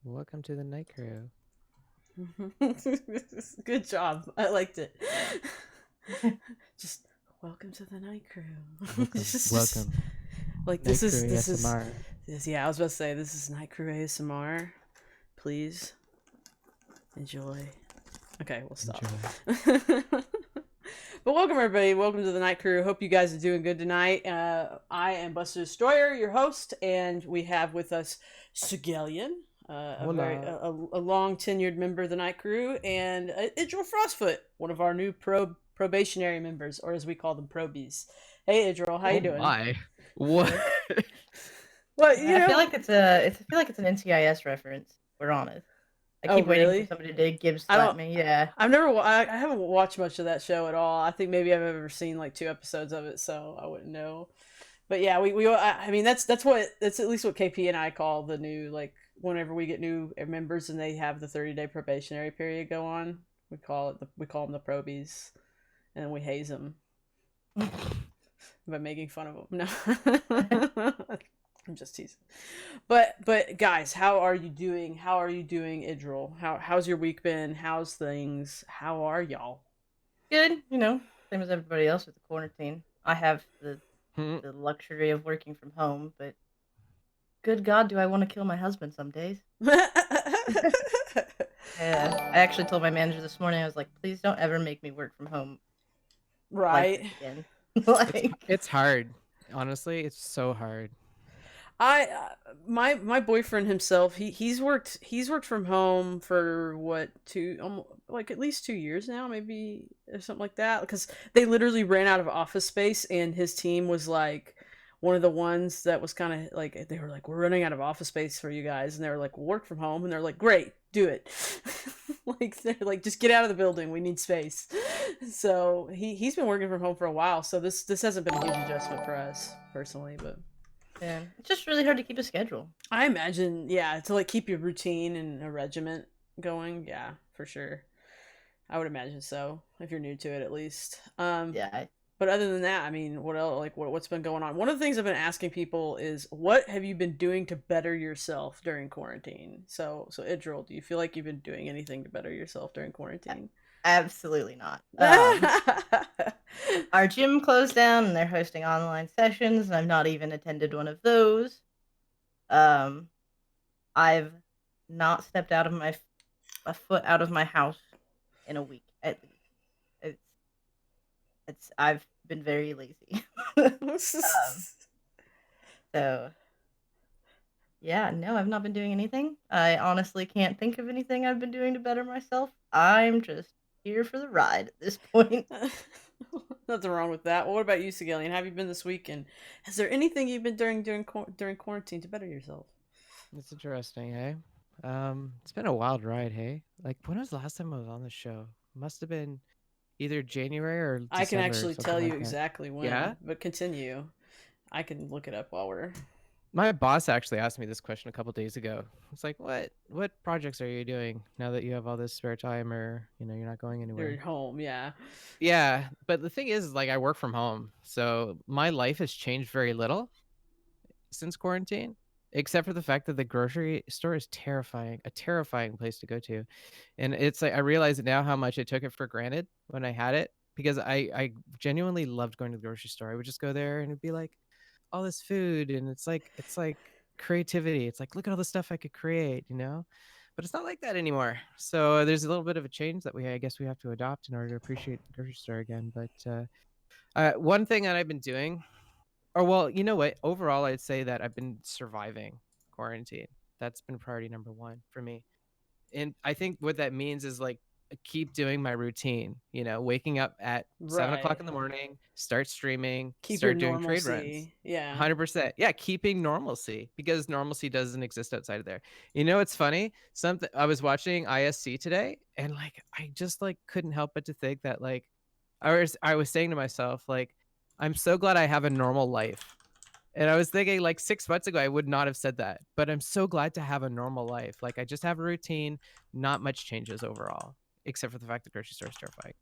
Welcome to the night crew. Good job. I liked it. Just welcome to the night crew. Welcome, welcome. Like Night crew this is ASMR. this. Yeah, I was about to say this is night crew ASMR. Please enjoy. Okay, we'll stop. Enjoy. But welcome everybody. Welcome to the night crew. Hope you guys are doing good tonight. I am Buster Destroyer, your host, and we have with us Sigelian, Hola. a long tenured member of the night crew, and Idril Frostfoot, one of our new probationary members, or as we call them, probies. Hey Idril, how you Oh doing? my. What? Well, I feel like it's an NCIS reference. We're honest. I oh keep waiting for really? somebody to Gibbs I slap don't. me. Yeah. I haven't watched much of that show at all. I think maybe I've ever seen like 2 episodes of it, so I wouldn't know. But yeah, I mean that's at least what KP and I call the new, like, whenever we get new members and they have the 30-day probationary period go on, we call them the probies, and then we haze them by making fun of them. No. I'm just teasing. But guys, how are you doing? How are you doing, Idril? How's your week been? How's things? How are y'all? Good. Same as everybody else with the quarantine. I have the luxury of working from home, but good God, do I want to kill my husband some days? Yeah. I actually told my manager this morning. I was like, please don't ever make me work from home like Right. this again. It's hard. Honestly, it's so hard. My boyfriend himself, he's worked from home for what, like at least 2 years now, maybe, or something like that, because they literally ran out of office space, and his team was like one of the ones that was kind of like, they were like, we're running out of office space for you guys, and they were like, we'll work from home, and they're like, great, do it. Like, they're like, just get out of the building, we need space. So he's been working from home for a while, so this hasn't been a huge adjustment for us personally, but Yeah. It's just really hard to keep a schedule. I imagine, yeah, to like keep your routine and a regiment going, yeah, for sure. I would imagine so, if you're new to it at least. Yeah. But other than that, I mean, what else? Like, what's been going on? One of the things I've been asking people is, what have you been doing to better yourself during quarantine? So Idril, do you feel like you've been doing anything to better yourself during quarantine? Absolutely not. Our gym closed down and they're hosting online sessions, and I've not even attended one of those. I've not stepped out of a foot out of my house in a week at least. I've been very lazy. So yeah, no, I've not been doing anything. I honestly can't think of anything I've been doing to better myself. I'm just here for the ride at this point. Nothing wrong with that. Well, what about you, Sigelian? Have you been this week? And has there anything you've been doing during quarantine to better yourself? It's interesting, hey? It's been a wild ride, hey? Like, when was the last time I was on the show? Must have been either January or I can December or actually something tell you like that. exactly when, Yeah? but continue. I can look it up while we're. My boss actually asked me this question a couple days ago. It's like, what projects are you doing now that you have all this spare time, or you're not going You're anywhere? at home, yeah. Yeah, but the thing is, like, I work from home, so my life has changed very little since quarantine, except for the fact that the grocery store is a terrifying place to go to. And it's like I realize now how much I took it for granted when I had it, because I genuinely loved going to the grocery store. I would just go there and it'd be like all this food, and it's like creativity. It's like, look at all the stuff I could create. But it's not like that anymore. So there's a little bit of a change that I guess we have to adopt in order to appreciate the grocery store again. But one thing that I've been doing, or well, you know what? Overall, I'd say that I've been surviving quarantine. That's been priority number one for me. And I think what that means is, like, keep doing my routine, waking up at 7 o'clock Right. in the morning, start streaming, Keep your start doing trade runs. normalcy. Yeah. 100%. Yeah, keeping normalcy, because normalcy doesn't exist outside of there. It's funny. Something I was watching ISC today, and like I just like couldn't help but to think that, like, I was saying to myself, like, I'm so glad I have a normal life. And I was thinking, like, 6 months ago, I would not have said that, but I'm so glad to have a normal life. Like, I just have a routine, not much changes overall, except for the fact the grocery store is terrifying.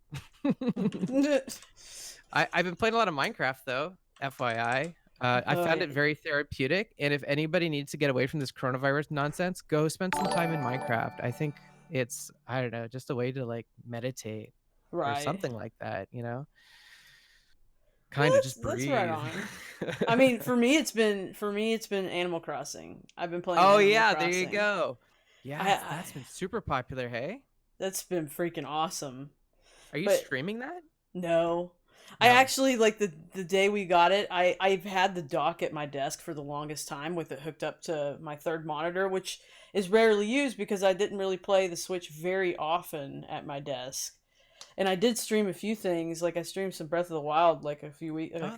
I've been playing a lot of Minecraft, though, FYI. I Oh found yeah. it very therapeutic, and if anybody needs to get away from this coronavirus nonsense, go spend some time in Minecraft. I think it's, I don't know, just a way to, like, meditate or Right. something like that, you know? Well, Kinda just that's right breathe. on. I mean, for me it's been Animal Crossing. I've been playing Oh, Animal yeah, there you Crossing. go. I, Yeah, I that's been super popular, hey? that's been freaking awesome. Are you But streaming that? no. I No. actually like the day we got it, I've had the dock at my desk for the longest time with it hooked up to my third monitor, which is rarely used because I didn't really play the Switch very often at my desk. And I did stream a few things, like I streamed some Breath of the Wild like Oh,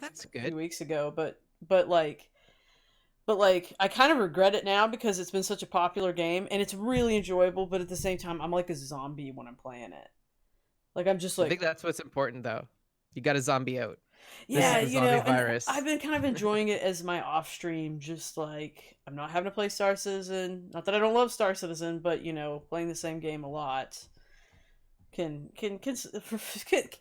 that's a few good. weeks ago, but I kind of regret it now because it's been such a popular game and it's really enjoyable, but at the same time I'm like a zombie when I'm playing it. Like I'm just I think like, that's what's important, though. You gotta zombie out. This is yeah, the zombie and I've virus. been kind of enjoying it as my off stream, just like I'm not having to play Star Citizen. Not that I don't love Star Citizen, but playing the same game a lot can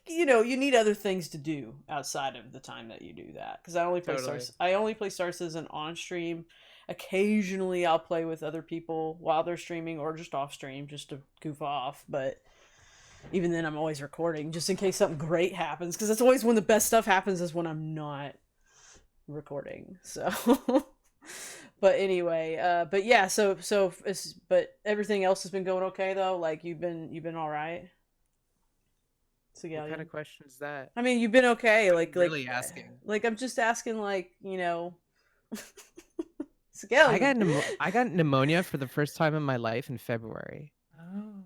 you need other things to do outside of the time that you do that. Because Totally. I only play Star Citizen on stream. Occasionally, I'll play with other people while they're streaming or just off stream, just to goof off. But even then, I'm always recording just in case something great happens. Because that's always when the best stuff happens is when I'm not recording. So, but anyway, but yeah, but everything else has been going okay though. Like you've been all right. What kind Sigalian. of question is that? I mean, you've been okay. What are you really asking? Like I'm just asking, Sigalian. I got pneumonia for the first time in my life in February Oh.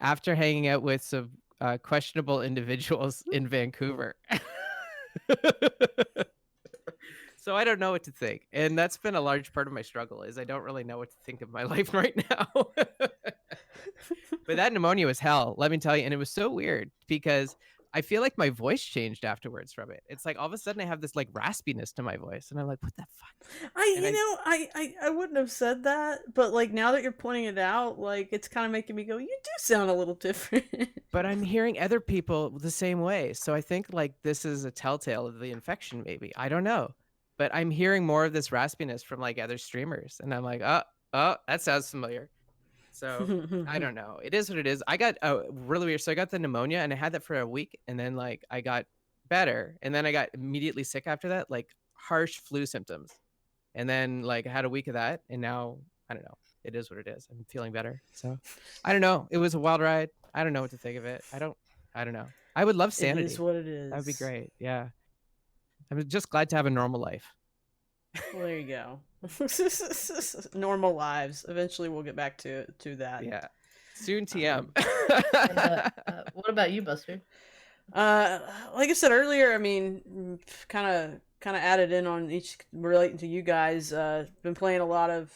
after hanging out with some questionable individuals in Vancouver. So I don't know what to think, and that's been a large part of my struggle. Is I don't really know what to think of my life right now. But that pneumonia was hell, let me tell you, and it was so weird because I feel like my voice changed afterwards from it. It's like all of a sudden I have this like raspiness to my voice, and I'm like, "What the fuck?" And I I wouldn't have said that, but like now that you're pointing it out, like it's kind of making me go, you do sound a little different. but I'm hearing other people the same way. So I think like this is a telltale of the infection, maybe. I don't know. But I'm hearing more of this raspiness from like other streamers. And I'm like, oh, that sounds familiar. So I don't know. It is what it is. I got really weird. So I got the pneumonia and I had that for a week. And then like I got better. And then I got immediately sick after that, like harsh flu symptoms. And then like I had a week of that. And now I don't know. It is what it is. I'm feeling better. So I don't know. It was a wild ride. I don't know what to think of it. I don't know. I would love It is sanity. what it That would be is. great. Yeah. I'm just glad to have a normal life. Well, there you go. Normal lives. Eventually, we'll get back to that. Yeah. Soon TM. And what about you, Buster? Like I said earlier, I mean, kind of added in on each relating to you guys. Been playing a lot of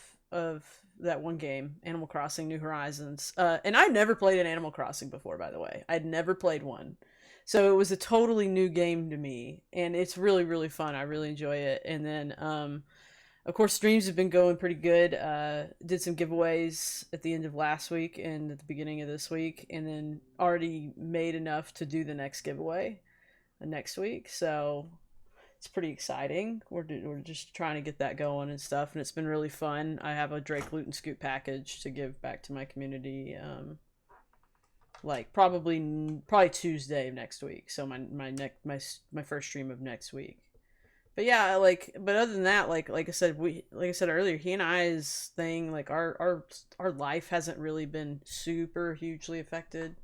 that one game, Animal Crossing: New Horizons. And I'd never played an Animal Crossing before, by the way. I'd never played one, so it was a totally new game to me, and it's really really fun. I really enjoy it. And then of course, streams have been going pretty good. Did some giveaways at the end of last week and at the beginning of this week, and then already made enough to do the next giveaway next week. So it's pretty exciting. We're just trying to get that going and stuff, and it's been really fun. I have a Drake Loot and Scoop package to give back to my community. Like probably Tuesday of next week. So my first stream of next week. But yeah, but other than that, like I said earlier, he and I's thing, like our life hasn't really been super hugely affected,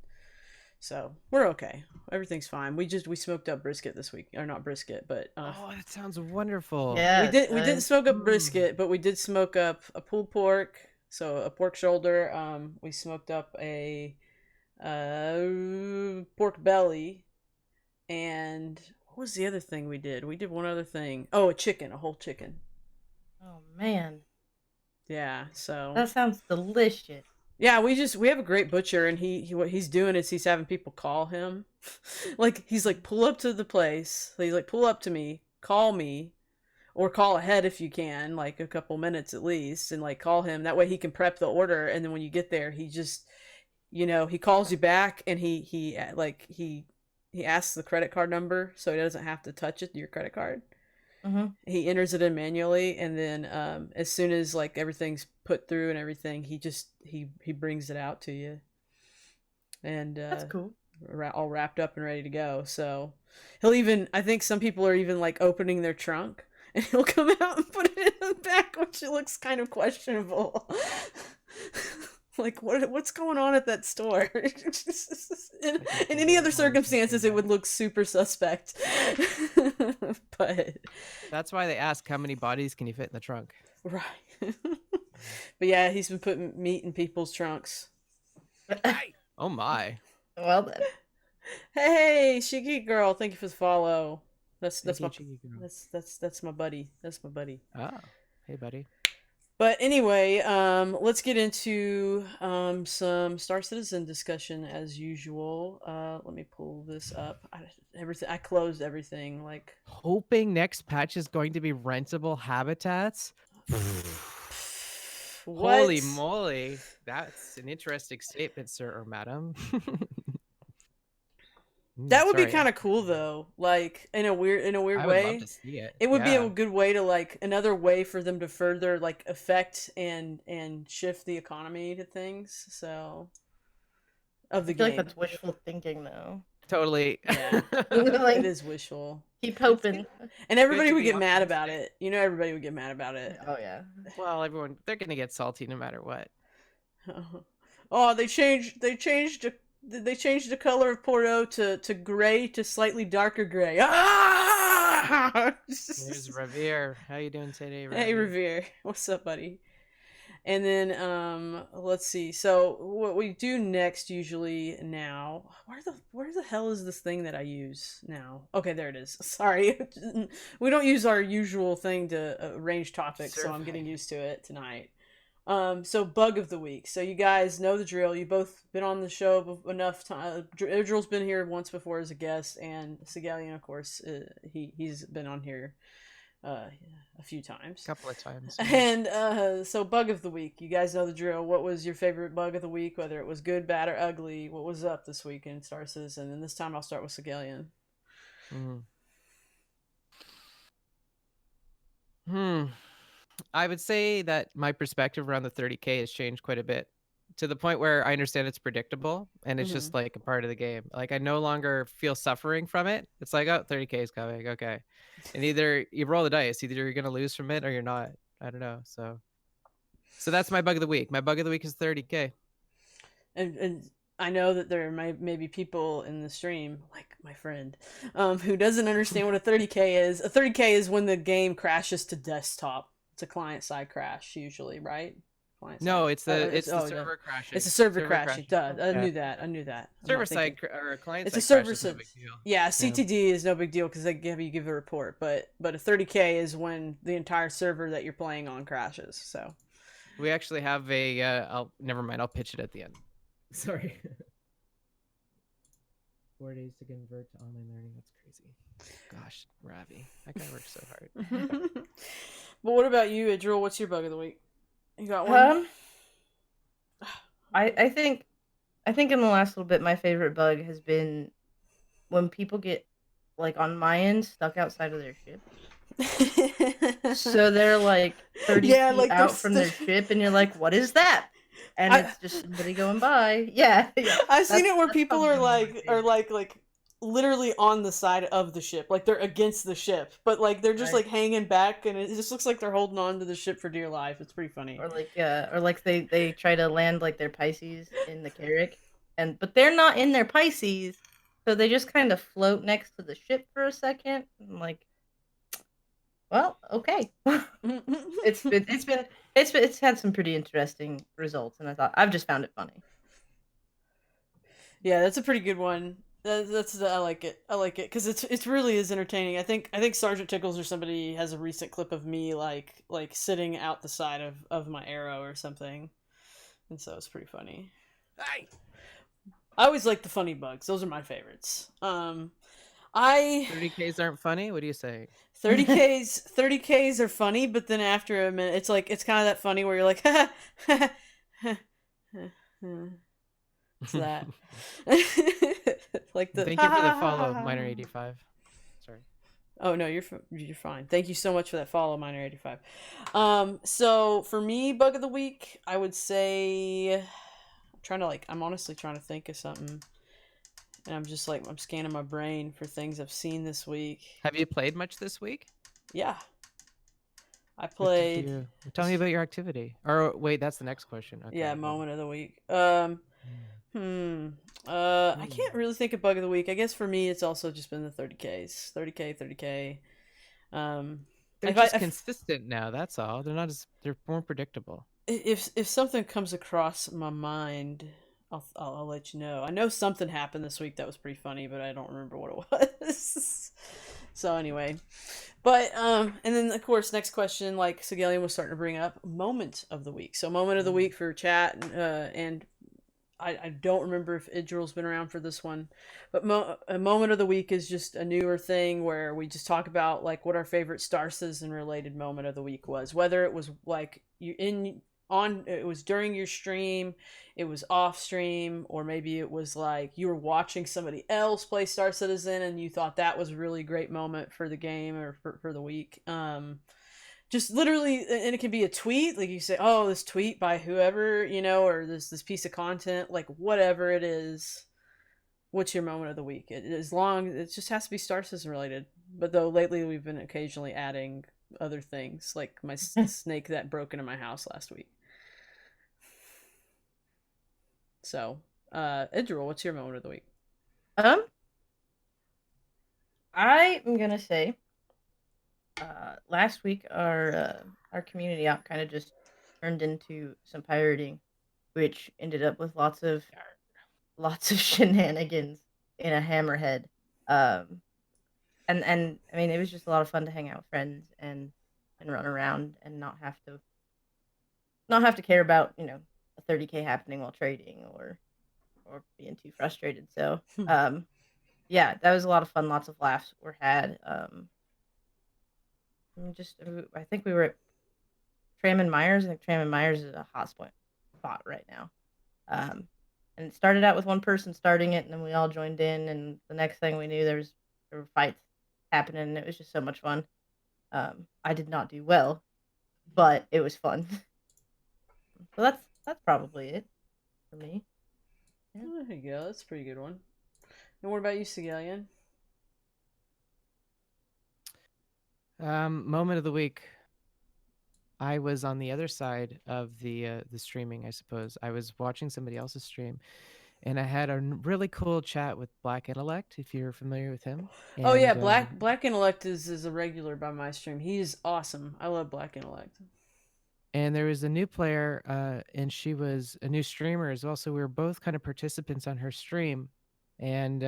so we're okay. Everything's fine. We smoked up brisket this week, or not brisket, but Oh, that sounds wonderful. we Yeah, it didn't does. smoke up Mm. brisket, but we did smoke up a pulled pork, so a pork shoulder. We smoked up a pork belly, and what was the other thing we did? We did one other thing. Oh, a whole chicken. Oh man, Yeah, so that sounds delicious. yeah, we have a great butcher, and he what he's doing is he's having people call him, like he's like pull up to the place. He's like pull up to me, or call ahead if you can, like a couple minutes at least, and like call him. That way he can prep the order, and then when you get there, he just he calls you back, and he asks the credit card number, so he doesn't have to touch it your credit card. Mhm. He enters it in manually, and then as soon as like everything's put through and everything, he brings it out to you, and That's cool. all wrapped up and ready to go. So he'll even, I think some people are even like opening their trunk, and he'll come out and put it in the back, which looks kind of questionable. Like what's going on at that store? in, Like in a any little other motion circumstances, it feedback. would look super suspect. But That's why they ask how many bodies can you fit in the trunk. right. But yeah, he's been putting meat in people's trunks. Hey! Oh my. Well then. Hey, Shiki girl, thank you for the follow. That's Thank that's you, my cheeky girl. that's my buddy. That's my buddy. Oh, hey, buddy. But anyway, let's get into some Star Citizen discussion as usual. Let me pull this up. I closed everything. Like, Hoping next patch is going to be rentable habitats. what? Holy moly. That's an interesting statement, sir or madam. That would be Sorry. kind of cool though. Like in a weird I would love way. to see it. It would be a Yeah. good way to like another way for them to further like affect and shift the economy to things. So of I the feel like game. that's wishful thinking though. Totally. Yeah. Like, It is wishful. keep hoping. And everybody to would be get mad about optimistic. it. You know, everybody would get mad about it. Oh yeah. Well, everyone, they're going to get salty no matter what. Oh, they changed the color of Porto to gray to slightly darker gray. Ah! There's Revere. How you doing today, Revere? Hey Revere, what's up, buddy? And then let's see. So what we do next usually now, where the hell is this thing that I use now? Okay, there it is. Sorry. We don't use our usual thing to arrange topics, so I'm getting used to it tonight. So bug of the week. So you guys know the drill. You both been on the show enough time. Idril's been here once before as a guest, and Sigalian, of course, he's been on here a few times. A couple of times. And so bug of the week. You guys know the drill. What was your favorite bug of the week? Whether it was good, bad, or ugly. What was up this week in Star Citizen? And this time I'll start with Sigalian. I would say that my perspective around the 30K has changed quite a bit, to the point where I understand it's predictable and it's just like a part of the game. Like, I no longer feel suffering from it. It's like, oh, 30K is coming. Okay. And either you roll the dice, either you're going to lose from it or you're not. I don't know. So that's my bug of the week. My bug of the week is 30K. And I know that there may be people in the stream, like my friend, who doesn't understand what a 30K is. A 30K is when the game crashes to desktop. It's a client-side crash, usually, right? No, it's the server crashing. It's a server crashing. Duh, I knew that. Server side or client it's side a server crash is no big deal. Yeah, CTD is no big deal because you give a report. But a 30K is when the entire server that you're playing on crashes. So we actually have a. Never mind. I'll pitch it at the end. Sorry. 4 days to convert to online learning. That's crazy. Gosh, Ravi, that guy works so hard. But what about you, Idril? What's your bug of the week? You got one? I think in the last little bit, my favorite bug has been when people get, like, on my end, stuck outside of their ship. So they're like 30 feet out from their ship, and you're like, "What is that?" And it's just somebody going by. Yeah. I've seen it where people are like literally on the side of the ship, like they're against the ship, but like they're just like hanging back, and it just looks like they're holding on to the ship for dear life. It's pretty funny. Or like they try to land like their Pisces in the Carrack, but they're not in their Pisces, so they just kind of float next to the ship for a second. I'm like, well, okay. It's had some pretty interesting results, and I've just found it funny. Yeah, that's a pretty good one. I like it. I like it because it really is entertaining. I think Sergeant Tickles or somebody has a recent clip of me like sitting out the side of my arrow or something, and so it's pretty funny. I always like the funny bugs. Those are my favorites. 30Ks aren't funny. What do you say? 30Ks are funny, but then after a minute, it's kind of that funny where you're like, it's that. Like the. Thank you for the follow, Minor85. Sorry. Oh no, you're fine. Thank you so much for that follow, Miner85. So for me, bug of the week, I would say I'm honestly trying to think of something, and I'm just like I'm scanning my brain for things I've seen this week. Have you played much this week? Yeah, I What did played. you tell me about your activity? Or wait, that's the next question. Yeah, Okay, yeah. moment of the week. Mm. Hmm. I Mm. can't really think of bug of the week. I guess for me, it's also just been the 30Ks, 30K, 30K. Um, They're if I just consistent now. That's all. They're more predictable. if something comes across my mind, I'll let you know. I know something happened this week that was pretty funny, but I don't remember what it was. So anyway, but and then of course next question, like Sigelian was starting to bring up, moment of the week. So moment of the Mm. week for chat, and I don't remember if Idril's been around for this one, but a moment of the week is just a newer thing where we just talk about like what our favorite Star Citizen related moment of the week was, whether it was like you in on it was during your stream, it was off stream, or maybe it was like you were watching somebody else play Star Citizen and you thought that was a really great moment for the game or for the week. Just literally, and it can be a tweet, like you say, oh, this tweet by whoever, or this piece of content, like whatever it is. What's your moment of the week? It just has to be Star Citizen related. But though lately we've been occasionally adding other things, like the snake that broke into my house last week. So, Idril, what's your moment of the week? Um, I am gonna say, last week our community app kind of just turned into some pirating, which ended up with lots of shenanigans in a hammerhead. Um, and I mean, it was just a lot of fun to hang out with friends and run around and not have to care about a 30K happening while trading or being too frustrated. So yeah, that was a lot of fun. Lots of laughs were had. I think we were at Tram and Myers. I think Tram and Myers is a spot right now. Um, and it started out with one person starting it, and then we all joined in. And the next thing we knew, there were fights happening, and it was just so much fun. I did not do well, but it was fun. So that's probably it for me. Yeah. There you go. That's a pretty good one. And what about you, Sigelian? Moment of the week. I was on the other side of the streaming, I suppose. I was watching somebody else's stream, and I had a really cool chat with Black Intellect, if you're familiar with him. Oh yeah, And Black Intellect is a regular by my stream. He's awesome. I love Black Intellect. there was a new player, and she was a new streamer as well. So we were both kind of participants on her stream, and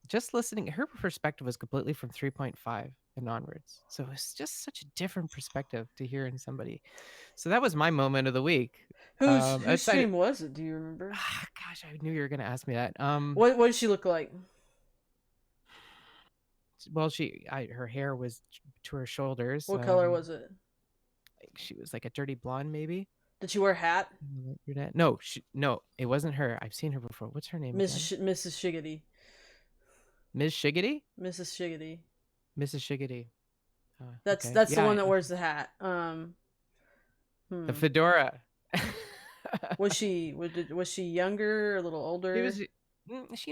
just listening, her perspective was completely from 3.5 and onwards. So it's just such a different perspective to hear in somebody. So that was my moment of the week. Whose Outside, stream was it? Do you remember? gosh, I knew you were gonna ask me that. What did she look like? Well, her hair was to her shoulders. What color was it? She was like a dirty blonde, maybe. Did she wear a hat? Brunette. No, no, it wasn't her. I've seen her before. What's her name again? Mrs. Shiggity. Ms. Shiggity? Mrs. Shiggity. Mrs. Shiggity. That's Okay. the Yeah, one that wears the hat. the fedora. Was she younger or a little older? She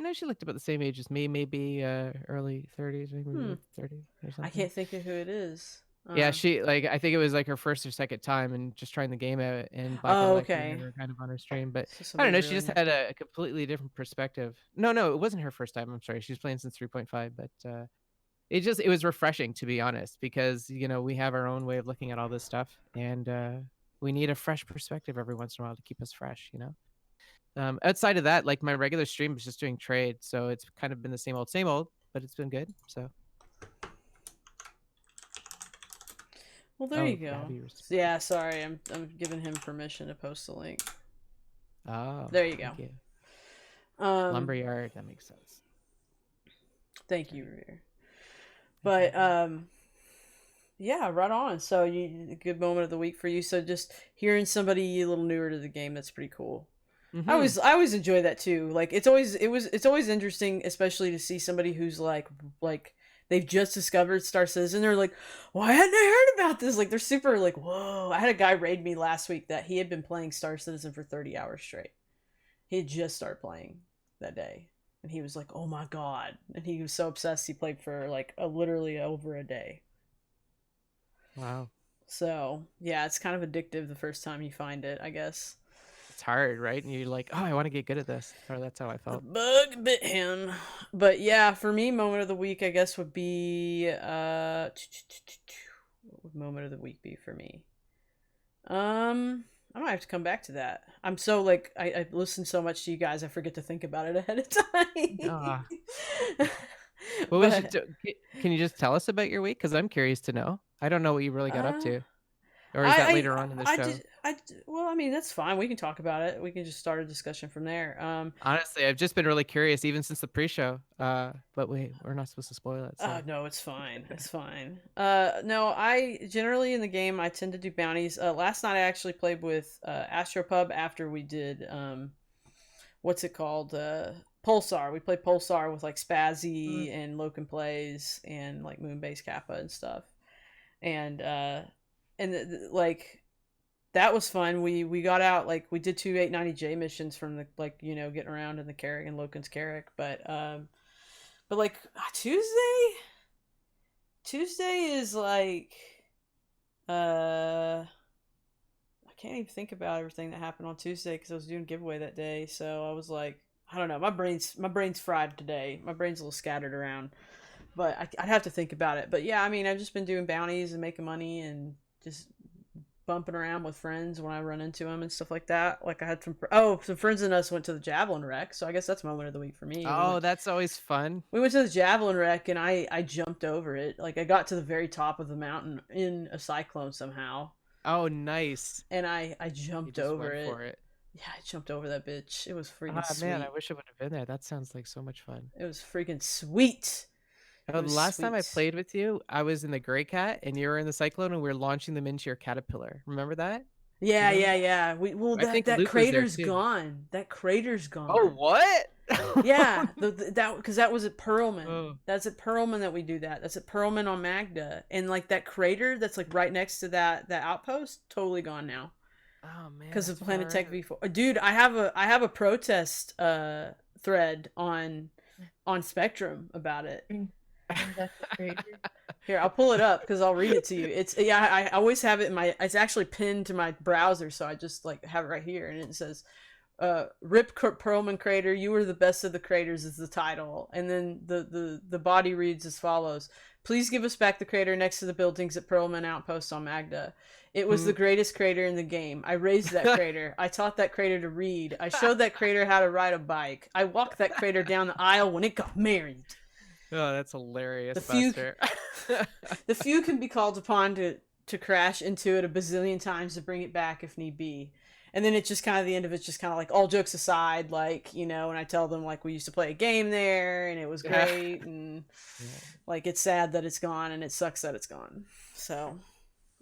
was. She looked about the same age as me, maybe early 30s, maybe late 30s or something. I can't think of who it is. Yeah, she I think it was like her first or second time and just trying the game out, and Black Oh, Elect okay. were kind of on her stream, but So I don't somebody know. She really just had a completely different perspective. No, it wasn't her first time. I'm sorry, she's playing since 3.5, but it was refreshing, to be honest, because we have our own way of looking at all this stuff, and we need a fresh perspective every once in a while to keep us fresh. Outside of that, like my regular stream is just doing trade, so it's kind of been the same old, but it's been good. So. Well, there you go. Yeah, sorry, I'm giving him permission to post the link. Oh, there you go. Thank you. Lumberyard, that makes sense. Thank you, Revere. But yeah, right on. So a good moment of the week for you. So just hearing somebody a little newer to the game, that's pretty cool. Mm-hmm. I always enjoy that too. Like it's always interesting, especially to see somebody who's like they've just discovered Star Citizen. They're like, why hadn't I heard about this? Like, they're super like, whoa. I had a guy raid me last week that he had been playing Star Citizen for 30 hours straight. He had just started playing that day. And he was like, oh my God. And he was so obsessed he played for like literally over a day. Wow. So, yeah, it's kind of addictive the first time you find it, I guess. It's hard, right? And you're like, oh, I want to get good at this. Or that's how I The felt. bug bit him. But yeah, for me, moment of the week, I guess, would be what would moment of the week be for me? I might have to come back to that. I'm so like I listen so much to you guys, I forget to think about it ahead of Ah. time. What was But you can you just tell us about your week? Because I'm curious to know. I don't know what you really got up uh to. Or is that later on in the I show? just well, I mean, that's fine. We can talk about it. We can just start a discussion from there. Honestly, I've just been really curious even since the pre-show. But wait, we're not supposed to spoil it, so. No, it's fine. It's fine. No, I generally in the game I tend to do bounties. Last night I actually played with Astropub after we did what's it called? Pulsar. We played Pulsar with like Spazzy and Loken Plays and like Moonbase Kappa and stuff. And like that was fun. We got out like we did 2 890J missions from the like getting around in the Carrick and Loken's Carrick, but like Tuesday is like I can't even think about everything that happened on Tuesday because I was doing giveaway that day. So I was like, I don't know. My brain's fried today. My brain's a little scattered around, but I'd have to think about it. But yeah, I mean, I've just been doing bounties and making money and just bumping around with friends when I run into them and stuff like that. Like I had some friends and us went to the Javelin wreck, so I guess that's moment of the week for me. Oh, that's always fun. We went to the Javelin wreck and I jumped over it. Like I got to the very top of the mountain in a cyclone somehow. Oh, nice. And I You jumped just over went it. for it. Yeah, I jumped over that bitch. It was freaking Ah, man, I sweet. wish I would have been there. That sounds like so much fun. It was freaking sweet. It Oh, the was last time I sweet. played with you, I was in the Grey Cat and you were in the Cyclone and we were launching them into your caterpillar. Remember that? Do you Yeah, remember yeah, that? yeah. Well I that think that Luke was there crater's too. gone. That crater's Oh, gone. what? Yeah, that because that was at Pearlman. Oh. That's at Pearlman that we do that. That's at Pearlman on Magda, and like that crater that's like right next to that outpost, totally gone now Oh man, because of that's Planet far Tech out. V4. Dude, I have a protest thread on Spectrum about it. That's crazy. Here, I'll pull it up because I'll read it to you. It's yeah, I always have it in my. It's actually pinned to my browser, so I just like have it right here, and it says Rip Perlman Crater, you were the best of the craters is the title. And then the body reads as follows. Please give us back the crater next to the buildings at Perlman Outpost on Magda. It was the greatest crater in the game. I raised that crater. I taught that crater to read. I showed that crater how to ride a bike. I walked that crater down the aisle when it got married. Oh, that's hilarious, The few Buster. the few can be called upon to crash into it a bazillion times to bring it back if need be. And then it's just kind of the end of it's just kind of like all jokes aside, like and I tell them like we used to play a game there and it was great and like it's sad that it's gone and it sucks that it's gone. So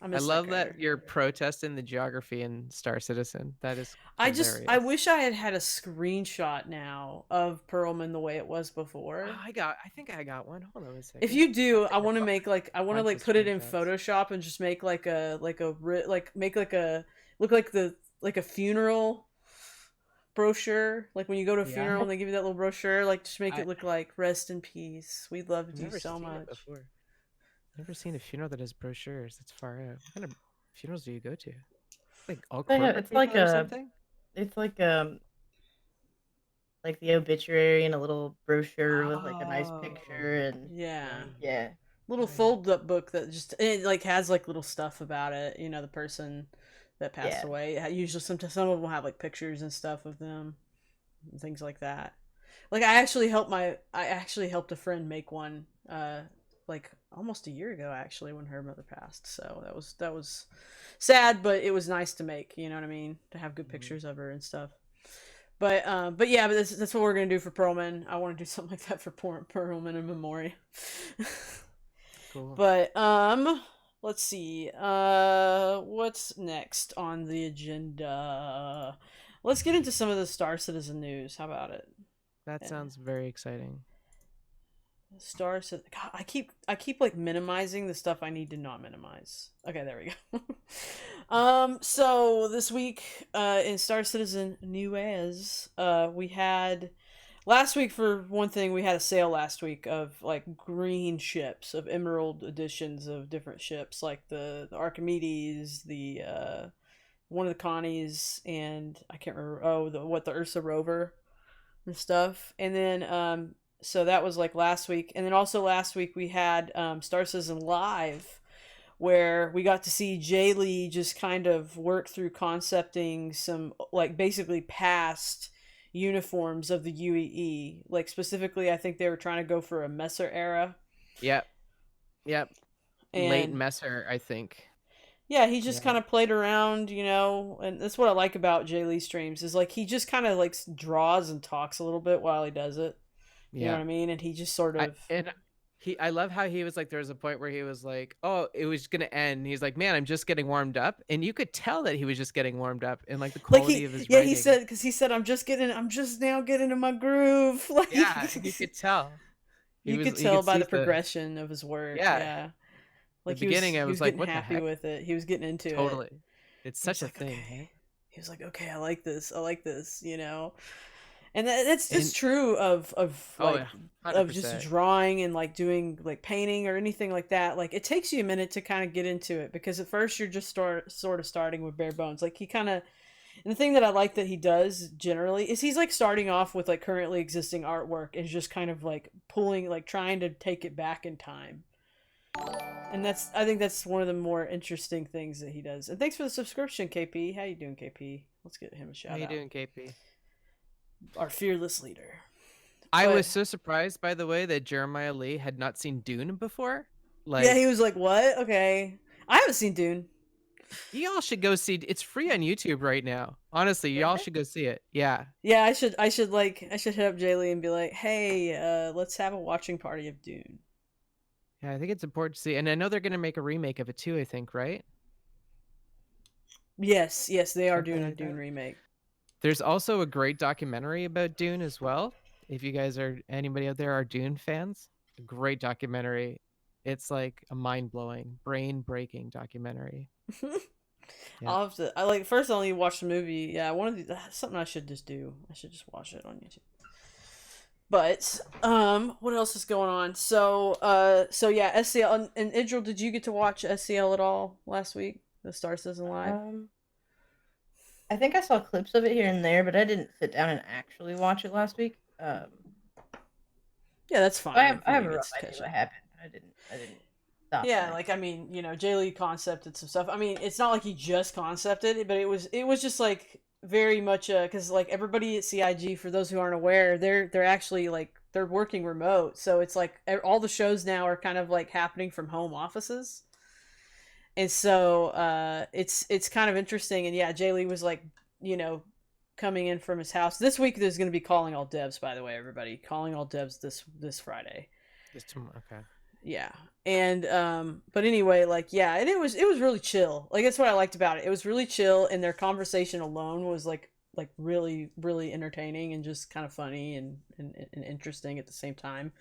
I I miss love crater. that you're protesting the geography in Star Citizen. That is I hilarious. wish I had a screenshot now of Perlman the way it was before. Oh, I think I got one. Hold on a second. If you do, think I want to make like I want to bunch like of put it in screenshots. Photoshop and just make like make like a look like a funeral brochure. Like when you go to a funeral and they give you that little brochure, like just make I- it look like rest in peace. We loved I've you never so seen it much. before. Never seen a funeral that has brochures. That's far out. What kind of funerals do you go to? Like all corporate It's people like or a something? it's like the obituary and a little brochure with like a nice Oh, picture and Yeah. right, yeah. Little right. fold up book that just it like has like little stuff about it, the person that passed Yeah. away. Usually sometimes some of them will have like pictures and stuff of them and things like that. Like I actually helped a friend make one like almost a year ago actually when her mother passed. So that was sad, but it was nice to make, you know what I mean? To have good pictures of her and stuff. But yeah, but that's what we're gonna do for Perlman. I want to do something like that for Perlman in memoriam. Cool. But let's see. What's next on the agenda? Let's get into some of the Star Citizen news. How about it? That sounds very exciting. Star says, God, I keep like minimizing the stuff I need to not minimize. Okay, there we go. So this week, in Star Citizen New As, we had last week for one thing, we had a sale last week of like green ships, of emerald editions of different ships, like the Archimedes, the one of the Connies, and I can't remember. Oh, the Ursa rover and stuff. And then so that was like last week, and then also last week we had Star Citizen Live, where we got to see Jay Lee just kind of work through concepting some like basically past uniforms of the UEE. Like specifically, I think they were trying to go for a Messer era, Yep. Yep. Late and Messer, I think. yeah, he just Yeah. kind of played around, and that's what I like about Jay Lee streams is like he just kind of like draws and talks a little bit while he does it. You know Yeah. what I mean? And he just sort I of and I love how he was like, there was a point where he was like, oh, it was gonna end. He's like, man, I'm just getting warmed up, and you could tell that he was just getting warmed up, and like the like quality of his he writing. said, because he said, I'm just now getting in my groove. Like Yeah, you could tell. you could You tell could by see the progression of his work. yeah. Yeah, The like beginning, I he was was like, getting what the happy heck? with it. He was getting into it. Totally. It's He was such a like, thing, okay. hey? He was like, okay, I like this. I like this. And that's And just true oh yeah, of just 100%. drawing and like doing like painting or anything like that. Like it takes you a minute to kind of get into it because at first you're just sort of starting with bare bones. Like he kind of, and the thing that I like that he does generally is he's like starting off with like currently existing artwork and just kind of like pulling, like trying to take it back in time. And I think that's one of the more interesting things that he does. And thanks for the subscription, KP. How you doing, KP? Let's get him a How shout you out. doing, KP? Our fearless leader. I But was so surprised, by the way, that Jeremiah Lee had not seen Dune before. yeah, he Like, was like, "What? Okay, I haven't seen Dune." y'all should go see. It's free on YouTube right now. Honestly, Is y'all it? should go see it. Yeah, Yeah, I should hit up Jaylee and be like, "Hey, let's have a watching party of Dune." yeah. I think it's important to see, and I know they're gonna make a remake of it too. I think, right? Yes, yes, they are Something doing a like Dune that. remake. There's also a great documentary about Dune as well. If you guys are anybody out there are Dune fans, a great documentary. It's like a mind-blowing, brain-breaking documentary. Yeah. I'll have to. I like first. I'll need to watch the movie. Yeah, one of these. That's something I should just do. I should just watch it on YouTube. But what else is going on? So yeah, SCL and Idril, did you get to watch SCL at all last week? The Star Citizen Live. I think I saw clips of it here and there, but I didn't sit down and actually watch it last week. Yeah, that's fine. I have You a get rough to idea catch what up. happened. I didn't stop. Yeah, and like I mean, Jay Lee concepted some stuff. I mean, it's not like he just concepted it, but it was just like very much because like everybody at CIG, for those who aren't aware, they're actually like they're working remote, so it's like all the shows now are kind of like happening from home offices, and so it's kind of interesting. And yeah, Jay Lee was like you know coming in from his house this week. There's going to be calling all devs, by the way, everybody calling all devs this Friday. Just tomorrow. Okay. Yeah. And but anyway, like yeah, and it was really chill. Like that's what I liked about it. It was really chill, and their conversation alone was like really really entertaining and just kind of funny and interesting at the same time.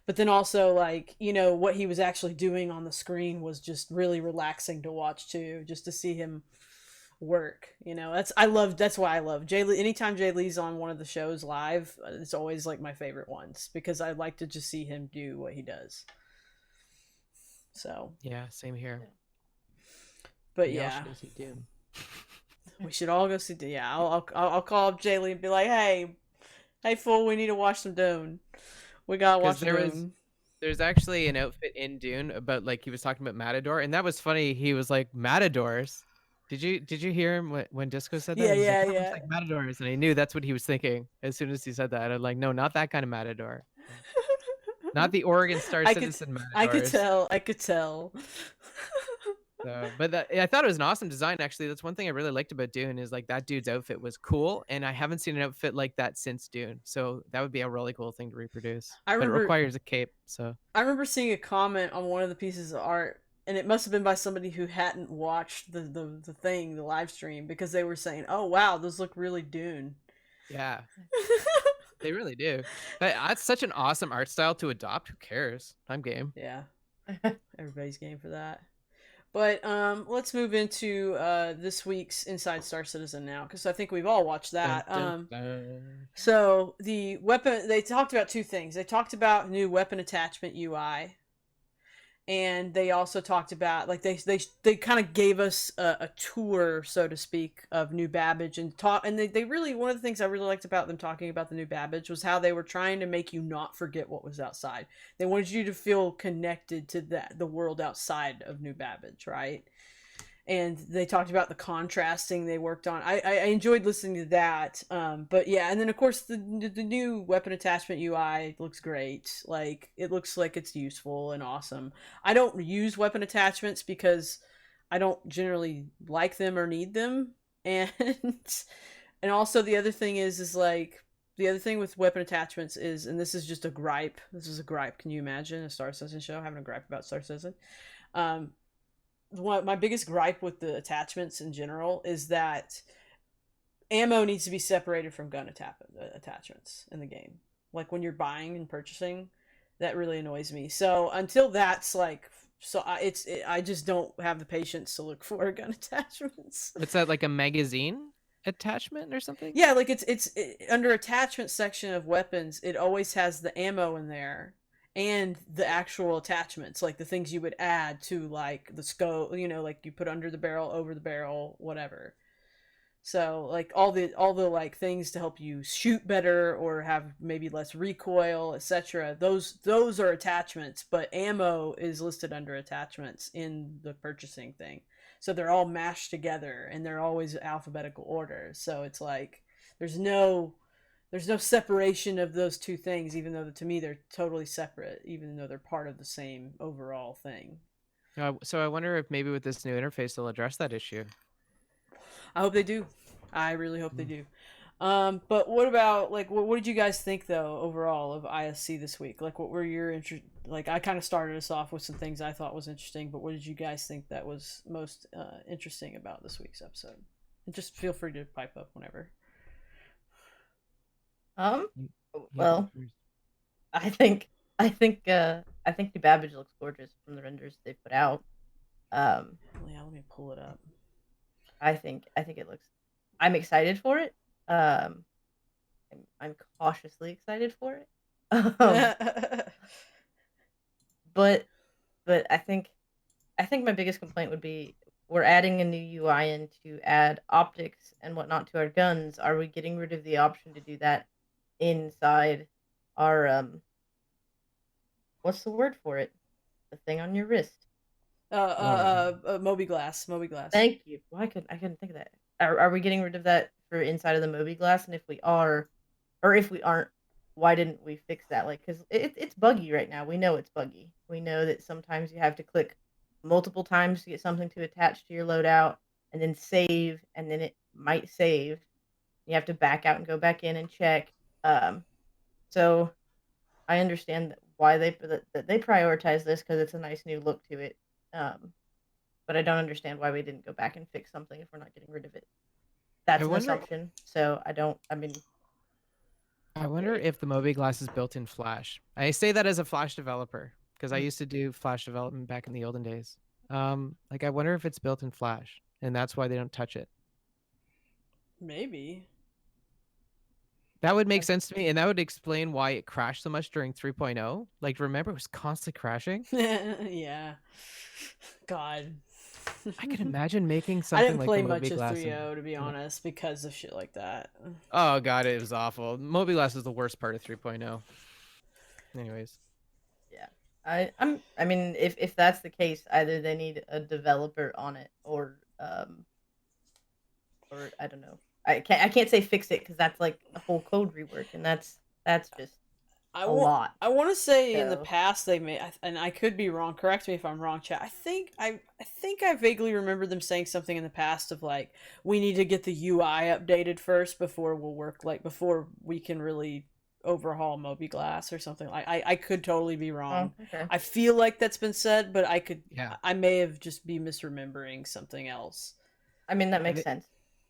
But then also like what he was actually doing on the screen was just really relaxing to watch too, just to see him work. That's why I love Jay Lee. Anytime Jay Lee's on one of the shows live, it's always like my favorite ones because I like to just see him do what he does. So, Yeah, same here. but Y'all yeah, should go see Dune. we should all go see. Yeah, I'll call up Jaylee and be like, hey, fool, we need to watch some Dune. We gotta watch Dune. There's actually an outfit in Dune about like he was talking about Matador, and that was funny. He was like Matadors. Did you hear him when Disco said that? Yeah, He's like, yeah, oh, it's yeah. like Matadors, and I knew that's what he was thinking as soon as he said that. I'm like, no, not that kind of Matador, not the Oregon Star I could, Citizen I could Matadors. tell. I could tell. So, but I thought it was an awesome design. Actually, that's one thing I really liked about Dune is like that dude's outfit was cool, and I haven't seen an outfit like that since Dune. So that would be a really cool thing to reproduce. I But it remember. requires a cape. So I remember seeing a comment on one of the pieces of art, and it must have been by somebody who hadn't watched the live stream, because they were saying, "Oh wow, those look really Dune." yeah, They really do. That's such an awesome art style to adopt. Who cares? I'm game. Yeah, everybody's game for that. But let's move into this week's Inside Star Citizen now, because I think we've all watched Dun, that. dun, dun. So the weapon, they talked about two things. They talked about new weapon attachment UI, and they also talked about, like, they kind of gave us a tour, so to speak, of new Babbage, and talk. And they really, one of the things I really liked about them talking about the new Babbage was how they were trying to make you not forget what was outside. They wanted you to feel connected to the world outside of new Babbage, right? And they talked about the contrasting they worked on. I enjoyed listening to that. But yeah, and then of course the new weapon attachment UI looks great. Like, it looks like it's useful and awesome. I don't use weapon attachments because I don't generally like them or need them. And and also the other thing is like, the other thing with weapon attachments is, and this is just a gripe. This is a gripe. Can you imagine a Star Citizen show having a gripe about Star Citizen? Um, my biggest gripe with the attachments in general is that ammo needs to be separated from gun attachments in the game. Like, when you're buying and purchasing, that really annoys me. So until that's like, I just don't have the patience to look for gun attachments. What's that, like a magazine attachment or something? Yeah, like under attachment section of weapons, it always has the ammo in there and the actual attachments, like the things you would add to, like, the scope, like you put under the barrel, over the barrel, whatever. So, like, all the like things to help you shoot better or have maybe less recoil, etc. Those are attachments, but ammo is listed under attachments in the purchasing thing. So they're all mashed together and they're always alphabetical order. So it's like there's no separation of those two things, even though to me they're totally separate, even though they're part of the same overall thing. So I wonder if maybe with this new interface they'll address that issue. I hope they do. I really hope they do. But what about, like, what did you guys think though overall of ISC this week? Like, what were your like, I kind of started us off with some things I thought was interesting, but what did you guys think that was most interesting about this week's episode? And just feel free to pipe up whenever. Well, I think the Babbage looks gorgeous from the renders they put out. Yeah, let me pull it up. I think it looks. I'm excited for it. I'm cautiously excited for it. But I think my biggest complaint would be, we're adding a new UI in to add optics and whatnot to our guns. Are we getting rid of the option to do that inside our what's the word for it? The thing on your wrist. Moby Glass. Thank you. Well, I couldn't think of that. Are we getting rid of that for inside of the Moby Glass? And if we are, or if we aren't, why didn't we fix that? Like, because it's buggy right now. We know it's buggy. We know that sometimes you have to click multiple times to get something to attach to your loadout, and then save, and then it might save. You have to back out and go back in and check. So I understand why they prioritize this, because it's a nice new look to it. But I don't understand why we didn't go back and fix something if we're not getting rid of it. That's an assumption. So I mean, I wonder if the Moby Glass is built in Flash. I say that as a Flash developer because I used to do Flash development back in the olden days. Like, I wonder if it's built in Flash and that's why they don't touch it. Maybe. That would make sense to me, and that would explain why it crashed so much during 3.0. Like, remember, it was constantly crashing? Yeah. God. I can imagine making I something didn't like play the much Moby of Glass. 3.0, to be honest, because of shit like that. Oh, God, it was awful. Moby Glass is the worst part of 3.0. Anyways. Yeah. I mean, if that's the case, either they need a developer on it, or I don't know. I can't say fix it, because that's like a whole code rework, and that's just a lot. I want to say in the past they may, and I could be wrong. Correct me if I'm wrong, chat. I think I vaguely remember them saying something in the past of, like, we need to get the UI updated first before we'll work, like, before we can really overhaul Moby Glass or something. I could totally be wrong. Oh, okay. I feel like that's been said, but Yeah. I may have just be misremembering something else. I mean, that makes sense.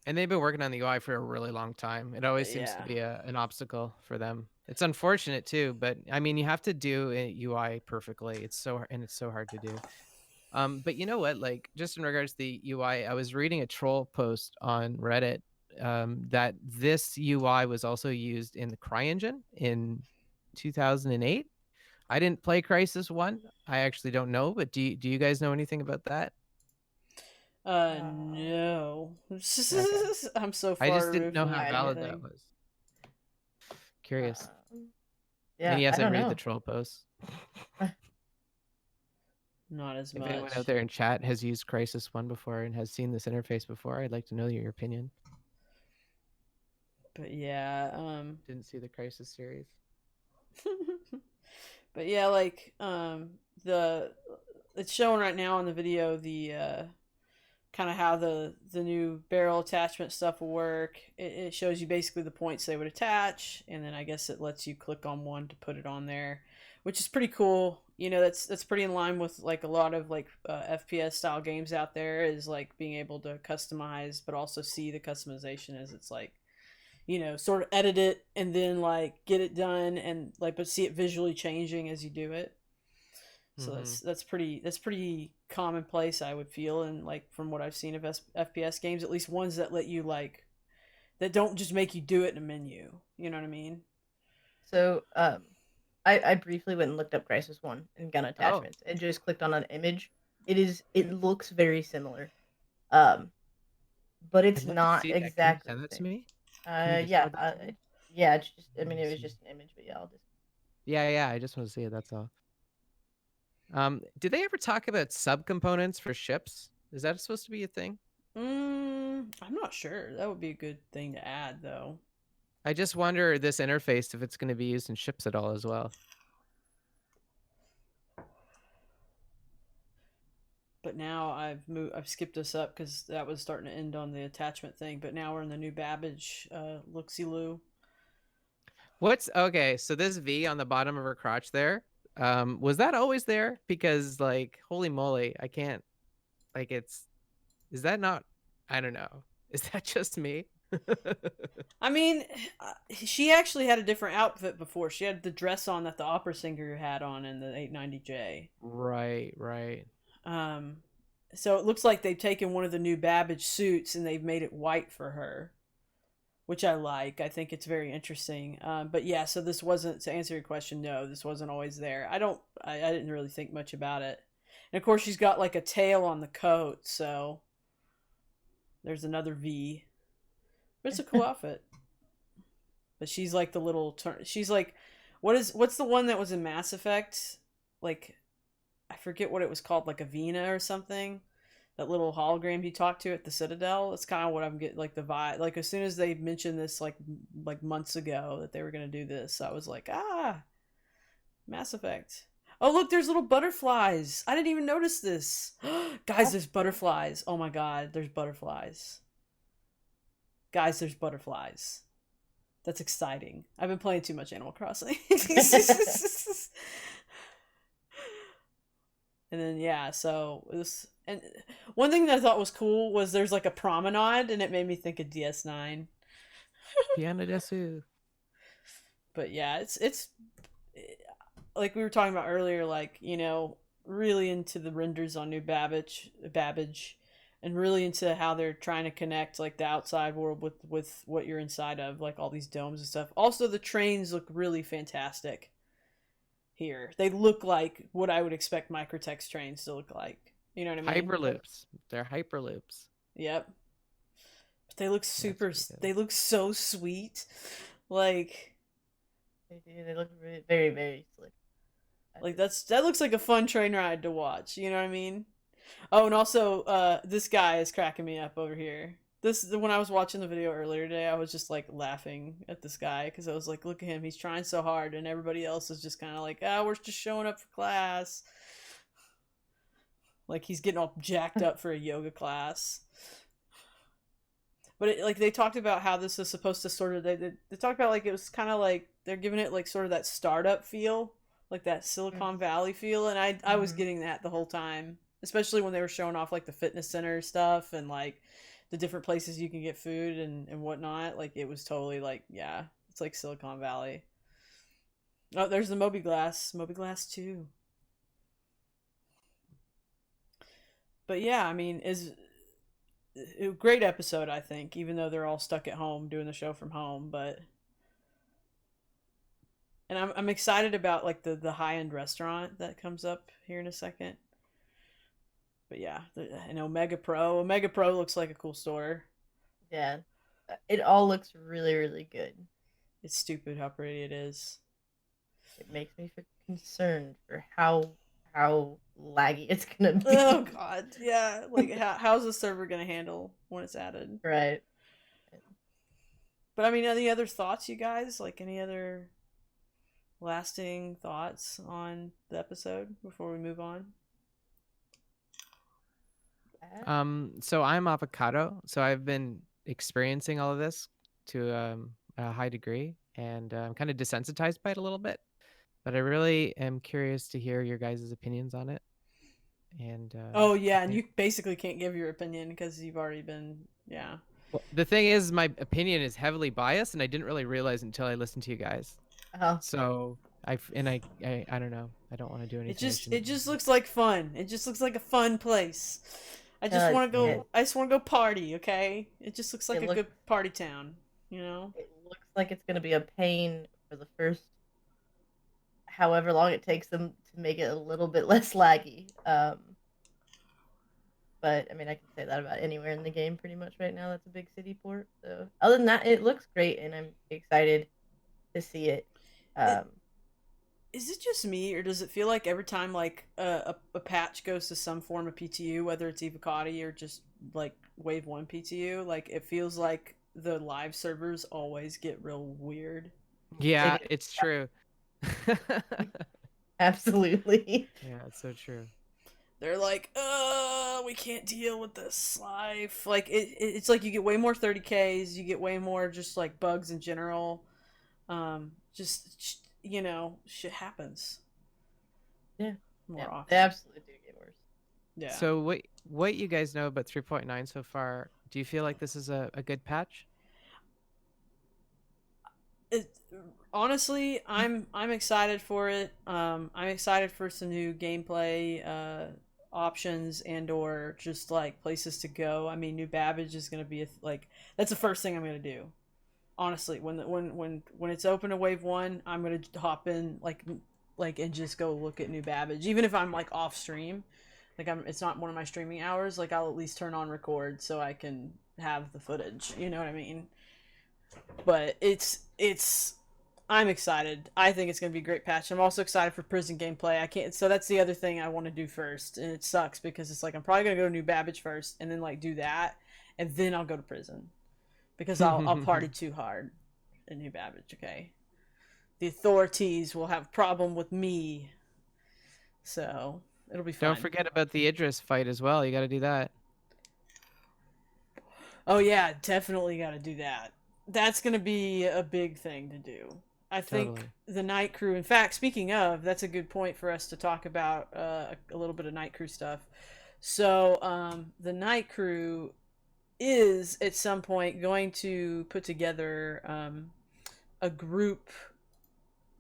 And they've been working on the UI for a really long time. It always seems to Yeah. be an obstacle for them. It's unfortunate too, but I mean, you have to do a UI perfectly. It's so hard to do. But you know what? Like, just in regards to the UI, I was reading a troll post on Reddit that this UI was also used in the CryEngine in 2008. I didn't play Crisis 1. I actually don't know, but do you guys know anything about that? Uh, No. Okay. I'm so I far just didn't removed know from how I valid don't. that anything. was. Curious. And Yeah, I yes, I don't read the know. troll posts. Not as If anyone out much. there in chat has used Crisis 1 before and has seen this interface before, I'd like to know your opinion. But yeah, Didn't see the Crisis series. but yeah, like the it's showing right now on the video the kind of how the new barrel attachment stuff will work. It shows you basically the points they would attach, and then I guess it lets you click on one to put it on there, which is pretty cool. You know, that's pretty in line with like a lot of like FPS style games out there, is like being able to customize, but also see the customization as it's like, you know, sort of edit it and then like get it done and like but see it visually changing as you do it. So Mm-hmm. that's pretty commonplace, I would feel, and like from what I've seen of FPS games, at least ones that let you like that don't just make you do it in a menu. You know what I mean? So, I briefly went and looked up Crisis One and gun Oh, attachments and just clicked on an image. It looks very similar, um, but I'd it's love to not see that. Can you exactly send that the to same. me? Can you Yeah, Discord that to me? yeah. It's just, I Let mean, me it was see. just an image, but yeah, I'll just. Yeah, yeah. I just want to see it. That's all. Did they ever talk about subcomponents for ships? Is that supposed to be a thing? I'm not sure. That would be a good thing to add, though. I just wonder this interface if it's going to be used in ships at all as well. But now I've skipped us up because that was starting to end on the attachment thing. But now we're in the new Babbage looksy loo. What's okay? So this V on the bottom of her crotch there, was that always there? Because like, holy moly, I can't. Like, is that not? I don't know. Is that just me? I mean, she actually had a different outfit before. She had the dress on that the opera singer had on in the 890J. Right, right. Um, so it looks like they've taken one of the new Babbage suits and they've made it white for her, which I like. I think it's very interesting. But yeah, so this wasn't, to answer your question. No, this wasn't always there. I didn't really think much about it. And of course, she's got like a tail on the coat, so there's another V. But it's a cool outfit. But she's like the little she's like, what's the one that was in Mass Effect? Like, I forget what it was called, like Avena or something. That little hologram you talked to at the Citadel. It's kind of what I'm getting, like the vibe. Like as soon as they mentioned this, like months ago that they were gonna do this, I was like, Mass Effect. Oh look, there's little butterflies. I didn't even notice this. Guys, there's butterflies. Oh my god, there's butterflies. Guys, there's butterflies. That's exciting. I've been playing too much Animal Crossing. And then yeah, so it was, and one thing that I thought was cool was there's like a promenade, and it made me think of DS9. Piano Desu. But yeah, it's like we were talking about earlier, like, you know, really into the renders on new Babbage, and really into how they're trying to connect like the outside world with what you're inside of, like all these domes and stuff. Also, the trains look really fantastic here. They look like what I would expect microtext trains to look like. You know what I mean? Hyperloops. They're hyperloops. Yep. But they look That's super. pretty good. They look so sweet. Like, They look very, very, very slick. that looks like a fun train ride to watch. You know what I mean? Oh, and also, this guy is cracking me up over here. When I was watching the video earlier today, I was just like laughing at this guy because I was like, look at him, he's trying so hard, and everybody else is just kind of like, we're just showing up for class. Like he's getting all jacked up for a yoga class. But like they talked about how this is supposed to sort of they talked about like it was kind of like they're giving it like sort of that startup feel, like that Silicon Valley feel, and I was Mhm. getting that the whole time. especially when they were showing off like the fitness center stuff and like the different places you can get food and whatnot. Like it was totally like, yeah, it's like Silicon Valley. Oh, there's the Moby Glass, Moby Glass 2. But yeah, I mean, is a great episode, I think, even though they're all stuck at home doing the show from home. But and I'm excited about like the high end restaurant that comes up here in a second. But yeah, and Omega Pro looks like a cool store. Yeah, it all looks really, really good. It's stupid how pretty it is. It makes me feel concerned for how laggy it's gonna be. Oh god, yeah. Like how's the server gonna handle when it's added? Right. But I mean, any other thoughts, you guys? Like any other lasting thoughts on the episode before we move on? So I'm avocado. So I've been experiencing all of this to a high degree, and I'm kind of desensitized by it a little bit. But I really am curious to hear your guys' opinions on it. And Oh yeah, and you basically can't give your opinion because you've already been, yeah. well, the thing is, my opinion is heavily biased, and I didn't really realize until I listened to you guys. Oh. So I don't know. I don't want to do anything. It just looks like fun. It just looks like a fun place. I just want to go. Yeah. I just want to go party. Okay, it just looks like a good party town. You know. It looks like it's gonna be a pain for the first however long it takes them to make it a little bit less laggy. But I mean, I can say that about anywhere in the game pretty much right now. That's a big city port. So other than that, it looks great, and I'm excited to see it. Is it just me, or does it feel like every time like a patch goes to some form of PTU, whether it's Evocati or just like Wave 1 PTU, like it feels like the live servers always get real weird? Yeah, it's true. Absolutely. Yeah, it's so true. They're like, we can't deal with this life. Like it's like you get way more 30Ks, you get way more just like bugs in general. Just you know, shit happens. Yeah. More often. They absolutely do get worse. Yeah. So what you guys know about 3.9 so far? Do you feel like this is a good patch? Honestly, I'm excited for it. I'm excited for some new gameplay options and or just like places to go. I mean, new Babbage is going to be like that's the first thing I'm going to do. Honestly, when it's open to Wave 1, I'm going to hop in like and just go look at new Babbage, even if I'm like off stream. Like it's not one of my streaming hours. Like I'll at least turn on record so I can have the footage. You know what I mean? But I'm excited. I think it's going to be a great patch. I'm also excited for prison gameplay. I can't. So that's the other thing I want to do first, and it sucks because it's like I'm probably going to go to new Babbage first, and then like do that, and then I'll go to prison because I'll party too hard in new Babbage. Okay, the authorities will have a problem with me, so it'll be fun. Don't forget about the Idris fight as well. You got to do that. Oh yeah, definitely got to do that. That's going to be a big thing to do. I think the night crew. In fact, speaking of, that's a good point for us to talk about a little bit of night crew stuff. So the night crew is at some point going to put together a group.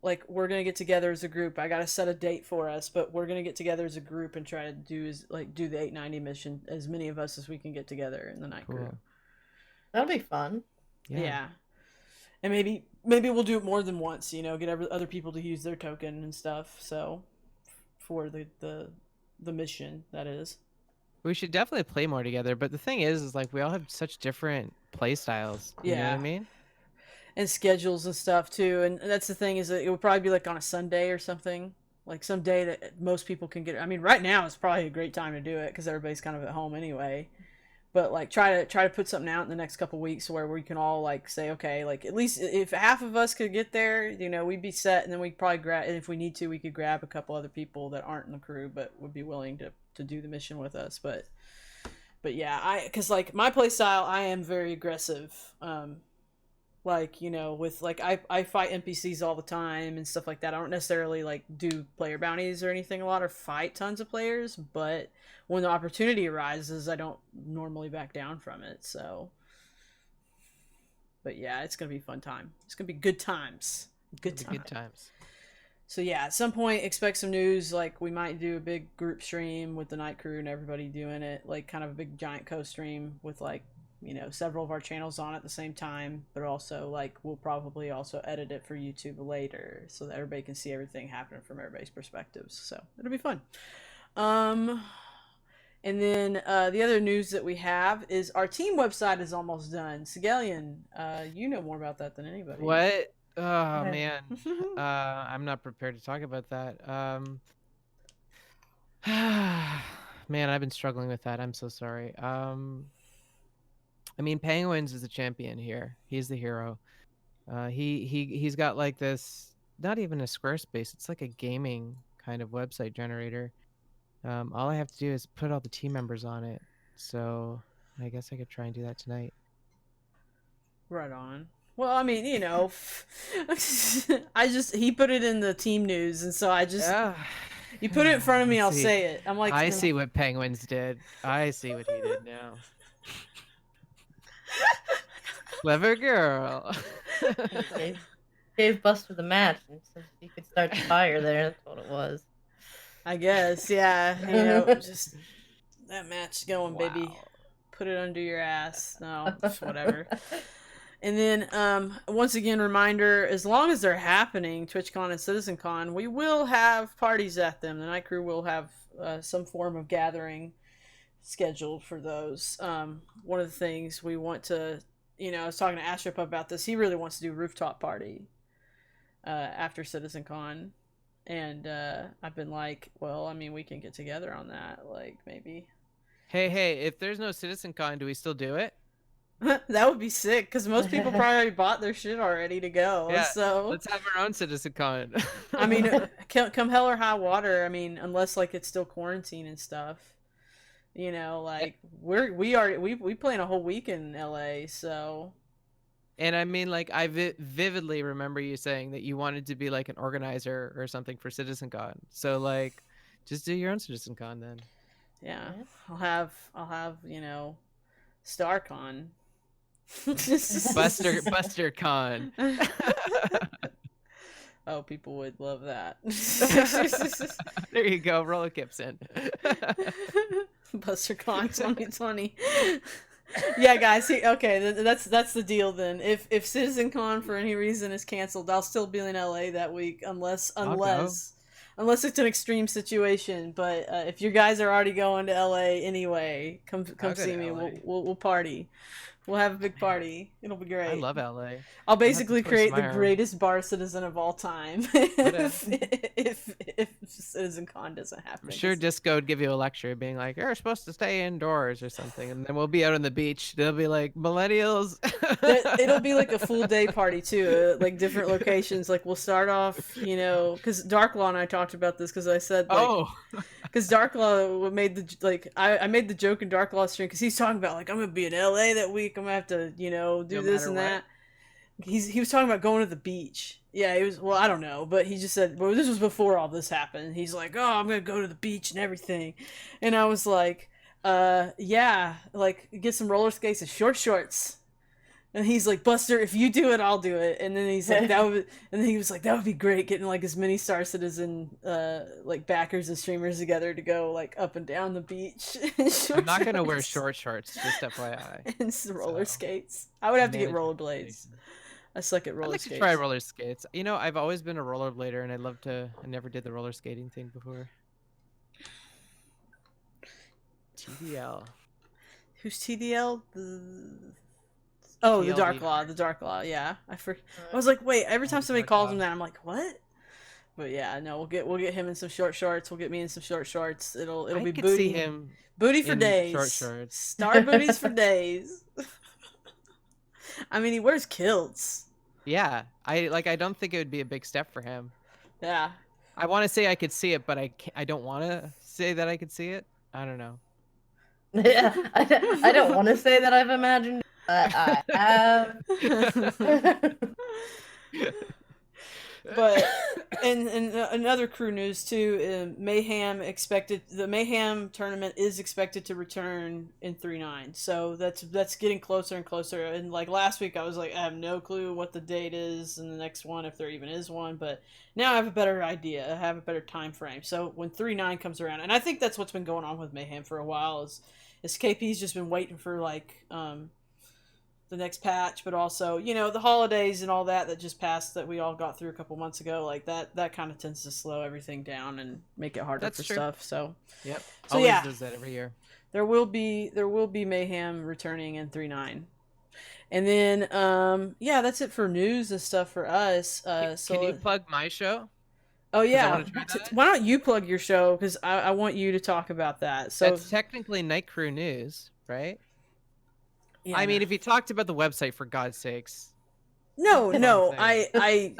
Like we're gonna get together as a group. I gotta set a date for us, but we're gonna get together as a group and try to do the 890 mission. As many of us as we can get together in the night crew. That'll be fun. Yeah. And maybe we'll do it more than once, you know, get other people to use their token and stuff. So for the mission, that is. We should definitely play more together, but the thing is like we all have such different play styles. You know what I mean? And schedules and stuff too. And that's the thing is that it would probably be like on a Sunday or something, like some day that most people can get. I mean, right now is probably a great time to do it because everybody's kind of at home anyway. But like try to put something out in the next couple weeks where we can all like say, okay, like at least if half of us could get there, you know, we'd be set, and then we'd probably grab, and if we need to, we could grab a couple other people that aren't in the crew but would be willing to do the mission with us. But yeah, because like my play style, I am very aggressive. Like, with like I fight NPCs all the time and stuff like that. I don't necessarily like do player bounties or anything a lot or fight tons of players, but when the opportunity arises, I don't normally back down from it. So, but yeah, it's gonna be a fun time. It's gonna be good times. Good It'll be time. good times. So yeah, at some point expect some news. Like we might do a big group stream with the night crew and everybody doing it, like kind of a big giant co-stream with like several of our channels on at the same time. But also like we'll probably also edit it for YouTube later so that everybody can see everything happening from everybody's perspectives. So it'll be fun. And then the other news that we have is our team website is almost done. Sigelian, you know more about that than anybody. What? Oh man, I'm not prepared to talk about that. Man, I've been struggling with that. I'm so sorry. I mean, Penguins is the champion here. He's the hero. He's got like this, not even a Squarespace. It's like a gaming kind of website generator. All I have to do is put all the team members on it. So I guess I could try and do that tonight. Right on. Well, I mean, he put it in the team news, and so you put it in front of me, I'll say it. I'm like, I see what Penguins did. I see what he did now. Clever girl. Gave Buster the match, and so he could start the fire there. That's what it was. I guess, yeah. Just that match going, baby. Put it under your ass. No, just whatever. And then, once again, reminder, as long as they're happening, TwitchCon and CitizenCon, we will have parties at them. The night crew will have some form of gathering scheduled for those. One of the things we want to, I was talking to Astrop about this. He really wants to do rooftop party after CitizenCon. And I've been like, well, I mean, we can get together on that, like, maybe. Hey, if there's no CitizenCon, do we still do it? That would be sick, because most people probably already bought their shit already to go. Yeah, so let's have our own CitizenCon. I mean, come hell or high water. I mean, unless like it's still quarantine and stuff. Like we plan a whole week in LA, so. And I mean, like, I vividly remember you saying that you wanted to be like an organizer or something for CitizenCon. So like, just do your own CitizenCon then. Yeah, I'll have StarCon. Buster Con. Oh, people would love that. There you go, roller kips in. Buster Con 2020. Yeah, guys. Okay, that's the deal then. If CitizenCon for any reason is canceled, I'll still be in LA that week, unless it's an extreme situation. But if you guys are already going to LA anyway, come see me. We'll party. We'll have a big party. It'll be great. I love LA. I'll basically create the greatest bar citizen of all time if CitizenCon doesn't happen. I'm sure Disco would give you a lecture being like, you're supposed to stay indoors or something. And then we'll be out on the beach. They'll be like, millennials. It'll be like a full day party too, like different locations. Like we'll start off, because Darklaw and I talked about this because I said, because Darklaw made I made the joke in Darklaw stream because he's talking about like, I'm going to be in LA that week. I'm gonna have to, do this and that. He was talking about going to the beach. Yeah, he was. Well, I don't know, but he just said, well, this was before all this happened. He's like, oh, I'm gonna go to the beach and everything, and I was like, yeah, like get some roller skates and short shorts. And he's like, Buster, if you do it, I'll do it. And then he's like, and then he was like, that would be great, getting like as many Star Citizen like backers and streamers together to go like up and down the beach. I'm not gonna wear short shorts, just FYI. And some roller skates. I would have to get rollerblades. I suck at roller skates. I'd like to try roller skates. I've always been a rollerblader, and I never did the roller skating thing before. TDL. Who's TDL? Oh, the Darklaw, yeah. I was like, wait, every time somebody calls him that, I'm like, what? But yeah, no, we'll get him in some short shorts. We'll get me in some short shorts. It'll be booty. See him booty for days. Short shorts. Star booties for days. I mean, he wears kilts. Yeah, I don't think it would be a big step for him. Yeah. I want to say I could see it, but I don't want to say that I could see it. I don't know. Yeah, I don't want to say that I've imagined. I have. But and another crew news too. The Mayhem tournament is expected to return in 3-9. So that's getting closer and closer. And like last week, I was like, I have no clue what the date is in the next one, if there even is one. But now I have a better idea. I have a better time frame. So when 3-9 comes around, and I think that's what's been going on with Mayhem for a while, is KP's just been waiting for like the next patch, but also, you know, the holidays and all that just passed that we all got through a couple months ago, like that kind of tends to slow everything down and make it harder That's for true. stuff. So Yep. so Always yeah, does that every year. there will be Mayhem returning in 3-9. And then yeah, that's it for news and stuff for us. Can you plug my show? Oh 'Cause I yeah, want to try that. why don't you plug your show, because I want you to talk about that. So That's technically Night Crew news, right? yeah, I no. mean, if you talked about the website, for God's sakes. No, That's all I'm saying.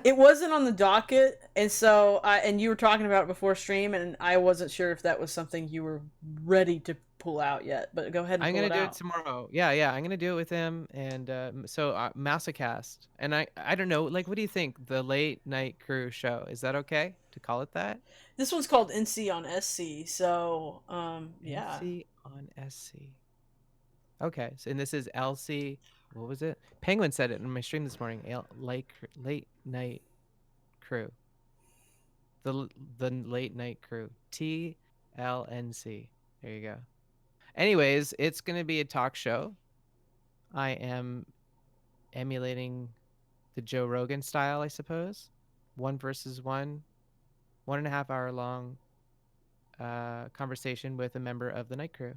it wasn't on the docket, and so and you were talking about it before stream, and I wasn't sure if that was something you were ready to pull out yet. But go ahead and I'm pull gonna it do out. it tomorrow. Yeah, I'm gonna do it with him, and so Massacast, and I don't know, like, what do you think? The Late Night Crew show, is that okay to call it that? This one's called NC on SC, so yeah. NC on SC. Okay, so and this is LC. What was it? Penguin said it in my stream this morning. Late Night Crew. The Late Night Crew. TLNC. There you go. Anyways, it's gonna be a talk show. I am emulating the Joe Rogan style, I suppose. 1 versus 1, 1.5 hour long conversation with a member of the Night Crew.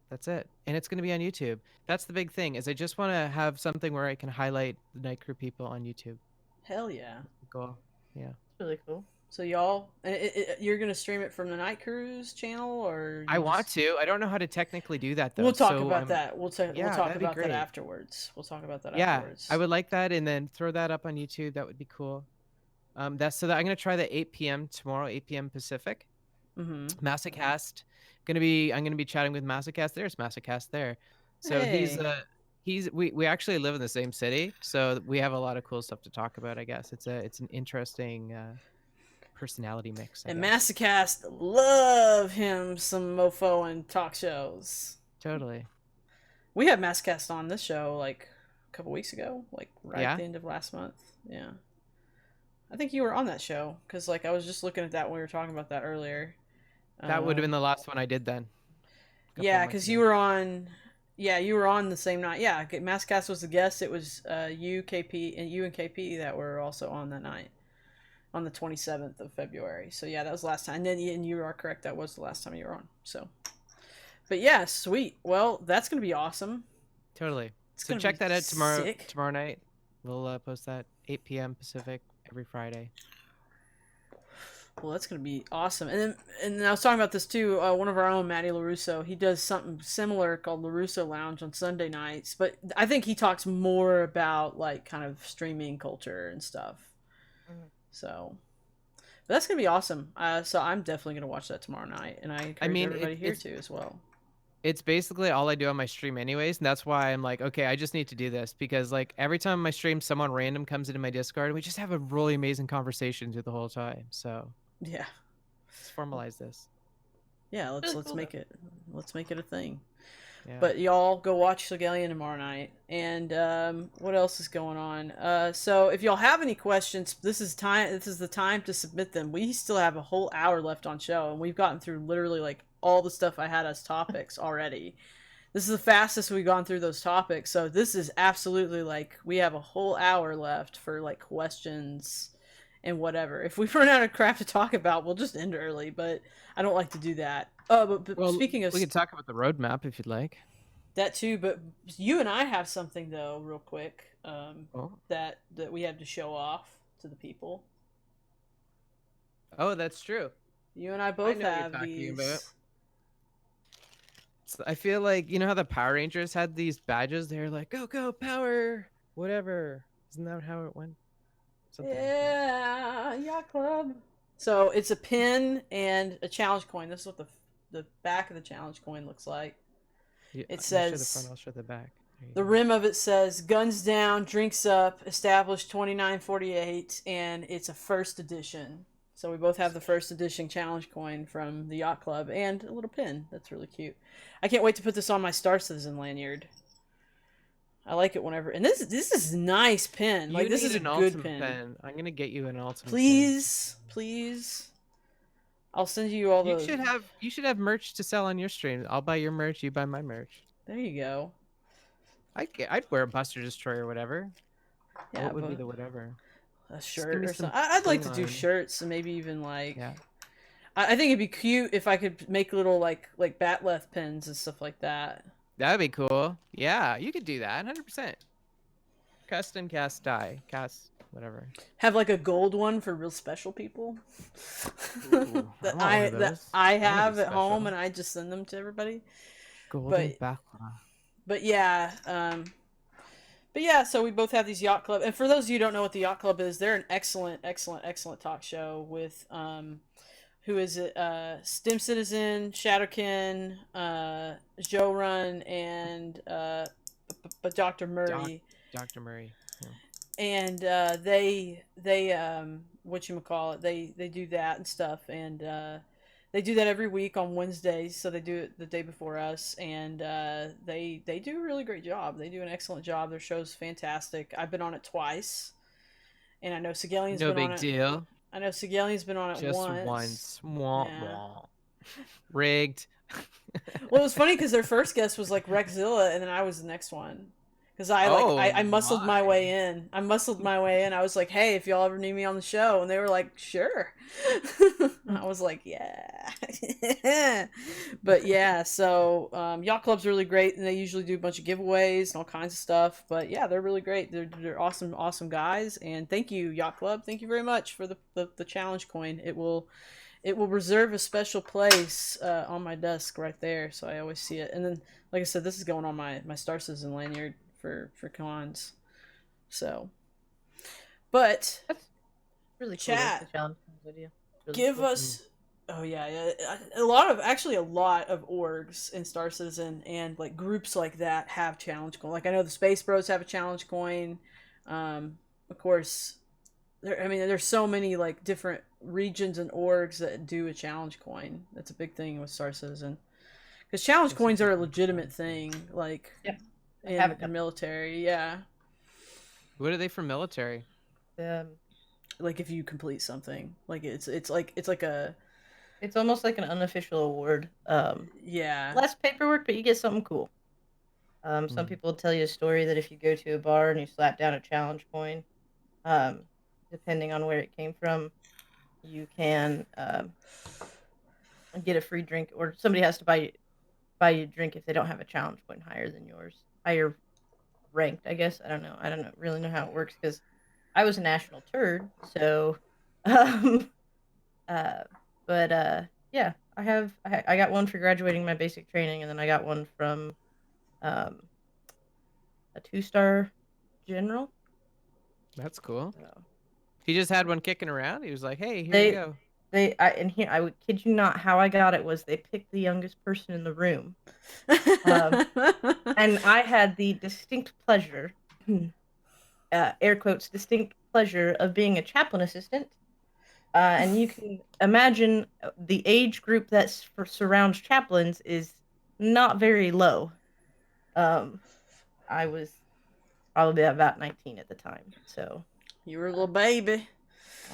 That's it. And it's going to be on YouTube. That's the big thing, is I just want to have something where I can highlight the Night Crew people on YouTube. Hell yeah. Cool. Yeah. It's really cool. So y'all, you're gonna stream it from the Night Cruise channel, or I want to. I don't know how to technically do that though. We'll talk about that. We'll talk that'd be about that great. afterwards. We'll talk about that Yeah, afterwards. I would like that, and then throw that up on YouTube. That would be cool. That's so that I'm gonna try the 8 p.m. tomorrow, 8 p.m. Pacific. Mm-hmm. Massacast. I'm gonna be chatting with Massacast. There's Massacast there. So we actually live in the same city, so we have a lot of cool stuff to talk about. I guess it's an interesting personality mix. And Massacast, love him some mofo and talk shows. Totally. We had Massacast on this show like a couple weeks ago, like at the end of last month. Yeah, I think you were on that show, because like I was just looking at that when we were talking about that earlier. That would have been the last one I did then. Yeah, because you were on. Yeah, you were on the same night. Yeah, Massacast was the guest. It was you, KP that were also on that night, on the 27th of February. So yeah, that was the last time. And you are correct. That was the last time you were on. So, but yeah, sweet. Well, that's gonna be awesome. Totally. So check that out tomorrow night. We'll post that 8 p.m. Pacific every Friday. Well, that's gonna be awesome. And I was talking about this too. One of our own, Matty LaRusso, he does something similar called LaRusso Lounge on Sunday nights. But I think he talks more about like kind of streaming culture and stuff. Mm-hmm. So, but that's gonna be awesome. So I'm definitely gonna watch that tomorrow night, and I encourage everybody here to as well. It's basically all I do on my stream anyways, and that's why I'm like, okay, I just need to do this, because like every time I stream, someone random comes into my Discord and we just have a really amazing conversation through the whole time. So yeah, let's formalize this. Yeah, let's make it a thing. Yeah. But y'all go watch Segalian tomorrow night. And what else is going on? So if y'all have any questions, this is the time to submit them. We still have a whole hour left on show, and we've gotten through literally like all the stuff I had as topics already. This is the fastest we've gone through those topics. So this is absolutely like we have a whole hour left for like questions and whatever. If we run out of crap to talk about, we'll just end early, but I don't like to do that. But well, speaking of, we can talk about the roadmap if you'd like. That too, but you and I have something though, real quick, that we have to show off to the people. Oh, that's true. You and I both have these. I feel like, you know how the Power Rangers had these badges? They're like, go, power, whatever. Isn't that how it went? Something yeah, club. So it's a pin and a challenge coin. This is what the back of the challenge coin looks like. You, It you show the front, says I'll show the back. There you the go. rim of it says "Guns Down, Drinks Up," established 2948, and it's a first edition. So we both have the first edition challenge coin from the yacht club and a little pin. That's really cute. I can't wait to put this on my Star Citizen lanyard. I like it whenever, and this is nice pin. You Like this need is a an good ultimate pin. pen. I'm gonna get you an ultimate pen. Please, please. I'll send you all the. You should have merch to sell on your stream. I'll buy your merch. You buy my merch. There you go. I'd wear a Buster Destroyer or whatever. Yeah, What would be but the whatever? a Just give shirt me or some something. I'd like to do Klingon. shirts and maybe even like. Yeah. I think it'd be cute if I could make little like batleth pins and stuff like that. That'd be cool. Yeah, you could do that. 100%. Custom cast die. Cast whatever. Have like a gold one for real special people. Ooh, I that want one of that those. I I wanna be have at home special. and I just send them to everybody. Golden backlaw. But yeah, so we both have these yacht club, and for those of you who don't know what the yacht club is, they're an excellent talk show with who is it? Stem Citizen, Shatterkin, Joe Run, and Dr. Murray. Dr. Murray. Yeah. And they whatchamacallit, they do that and stuff, and they do that every week on Wednesdays, so they do it the day before us, and they do a really great job. They do an excellent job. Their show's fantastic. I've been on it twice, and I know Sigalian's No been on big it. deal. I know Sigalian's been on it Just once. once. Wah, Yeah. wah. Rigged. Well, it was funny because their first guest was like Rexzilla, and then I was the next one. Because I muscled my way in. I muscled my way in. I was like, hey, if y'all ever need me on the show. And they were like, sure. I was like, yeah. But yeah, so Yacht Club's really great. And they usually do a bunch of giveaways and all kinds of stuff. But yeah, they're really great. They're awesome guys. And thank you, Yacht Club. Thank you very much for the challenge coin. It will reserve a special place on my desk right there. So I always see it. And then, like I said, this is going on my Star Citizen lanyard for cons. So, but That's really cool. chat, The challenge video. Really give cool. us. Oh yeah, a lot of orgs in Star Citizen and like groups like that have challenge coin. Like I know the Space Bros have a challenge coin. Of course, there's so many like different regions and orgs that do a challenge coin. That's a big thing with Star Citizen because challenge coins are a legitimate thing. Like. Yeah. In the military, yeah. What are they for military? Like if you complete something, like it's like a. It's almost like an unofficial award. Yeah. Less paperwork, but you get something cool. Some people tell you a story that if you go to a bar and you slap down a challenge coin, depending on where it came from, you can get a free drink, or somebody has to buy you a drink if they don't have a challenge coin higher than yours. Higher ranked, I guess. I don't know. I don't really know how it works because I was a national turd. So, yeah, I got one for graduating my basic training, and then I got one from a 2-star general. That's cool. So, He just had one kicking around. He was like, "Hey, here you go." I would kid you not, how I got it was they picked the youngest person in the room. And I had the distinct pleasure, air quotes, distinct pleasure of being a chaplain assistant. And you can imagine the age group that surrounds chaplains is not very low. I was probably about 19 at the time. So you were a little baby.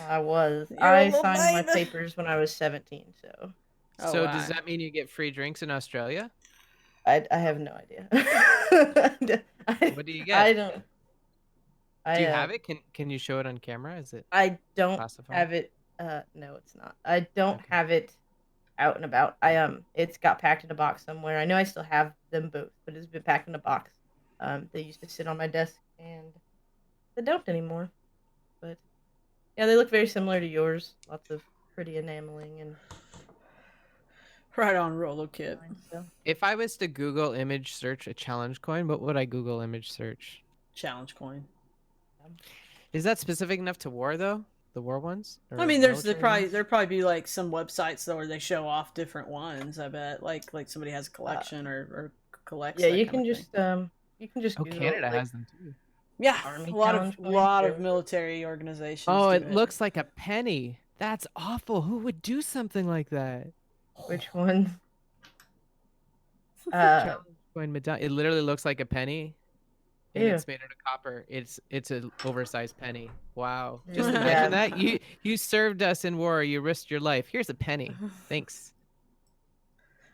I was. You're I signed my papers when I was 17. So. So does that mean you get free drinks in Australia? I have no idea. What do you get? I don't. Do you have it? Can you show it on camera? Is it? I don't classified? have it. No, it's not. I don't have it out and about. It's got packed in a box somewhere. I know I still have them both, but it's been packed in a box. They used to sit on my desk, and they don't anymore. But yeah, they look very similar to yours. Lots of pretty enameling and. Right on, Rolo Kid. So. If I was to Google image search a challenge coin, what would I Google image search? Challenge coin. Is that specific enough to war though? The war ones? I mean, there'd probably be like some websites though where they show off different ones. I bet like somebody has a collection or collects Yeah, that kind of thing. you can just Oh, Google Canada like has them too. Yeah, army a lot of challenge points or military organizations Oh, do it it. looks like a penny. That's awful. Who would do something like that? which one? Challenge coin medallion. It literally looks like a penny, and Ew. it's made out of copper. It's an oversized penny. Wow. Just imagine Yeah. that. You served us in war. You risked your life. Here's a penny. Thanks.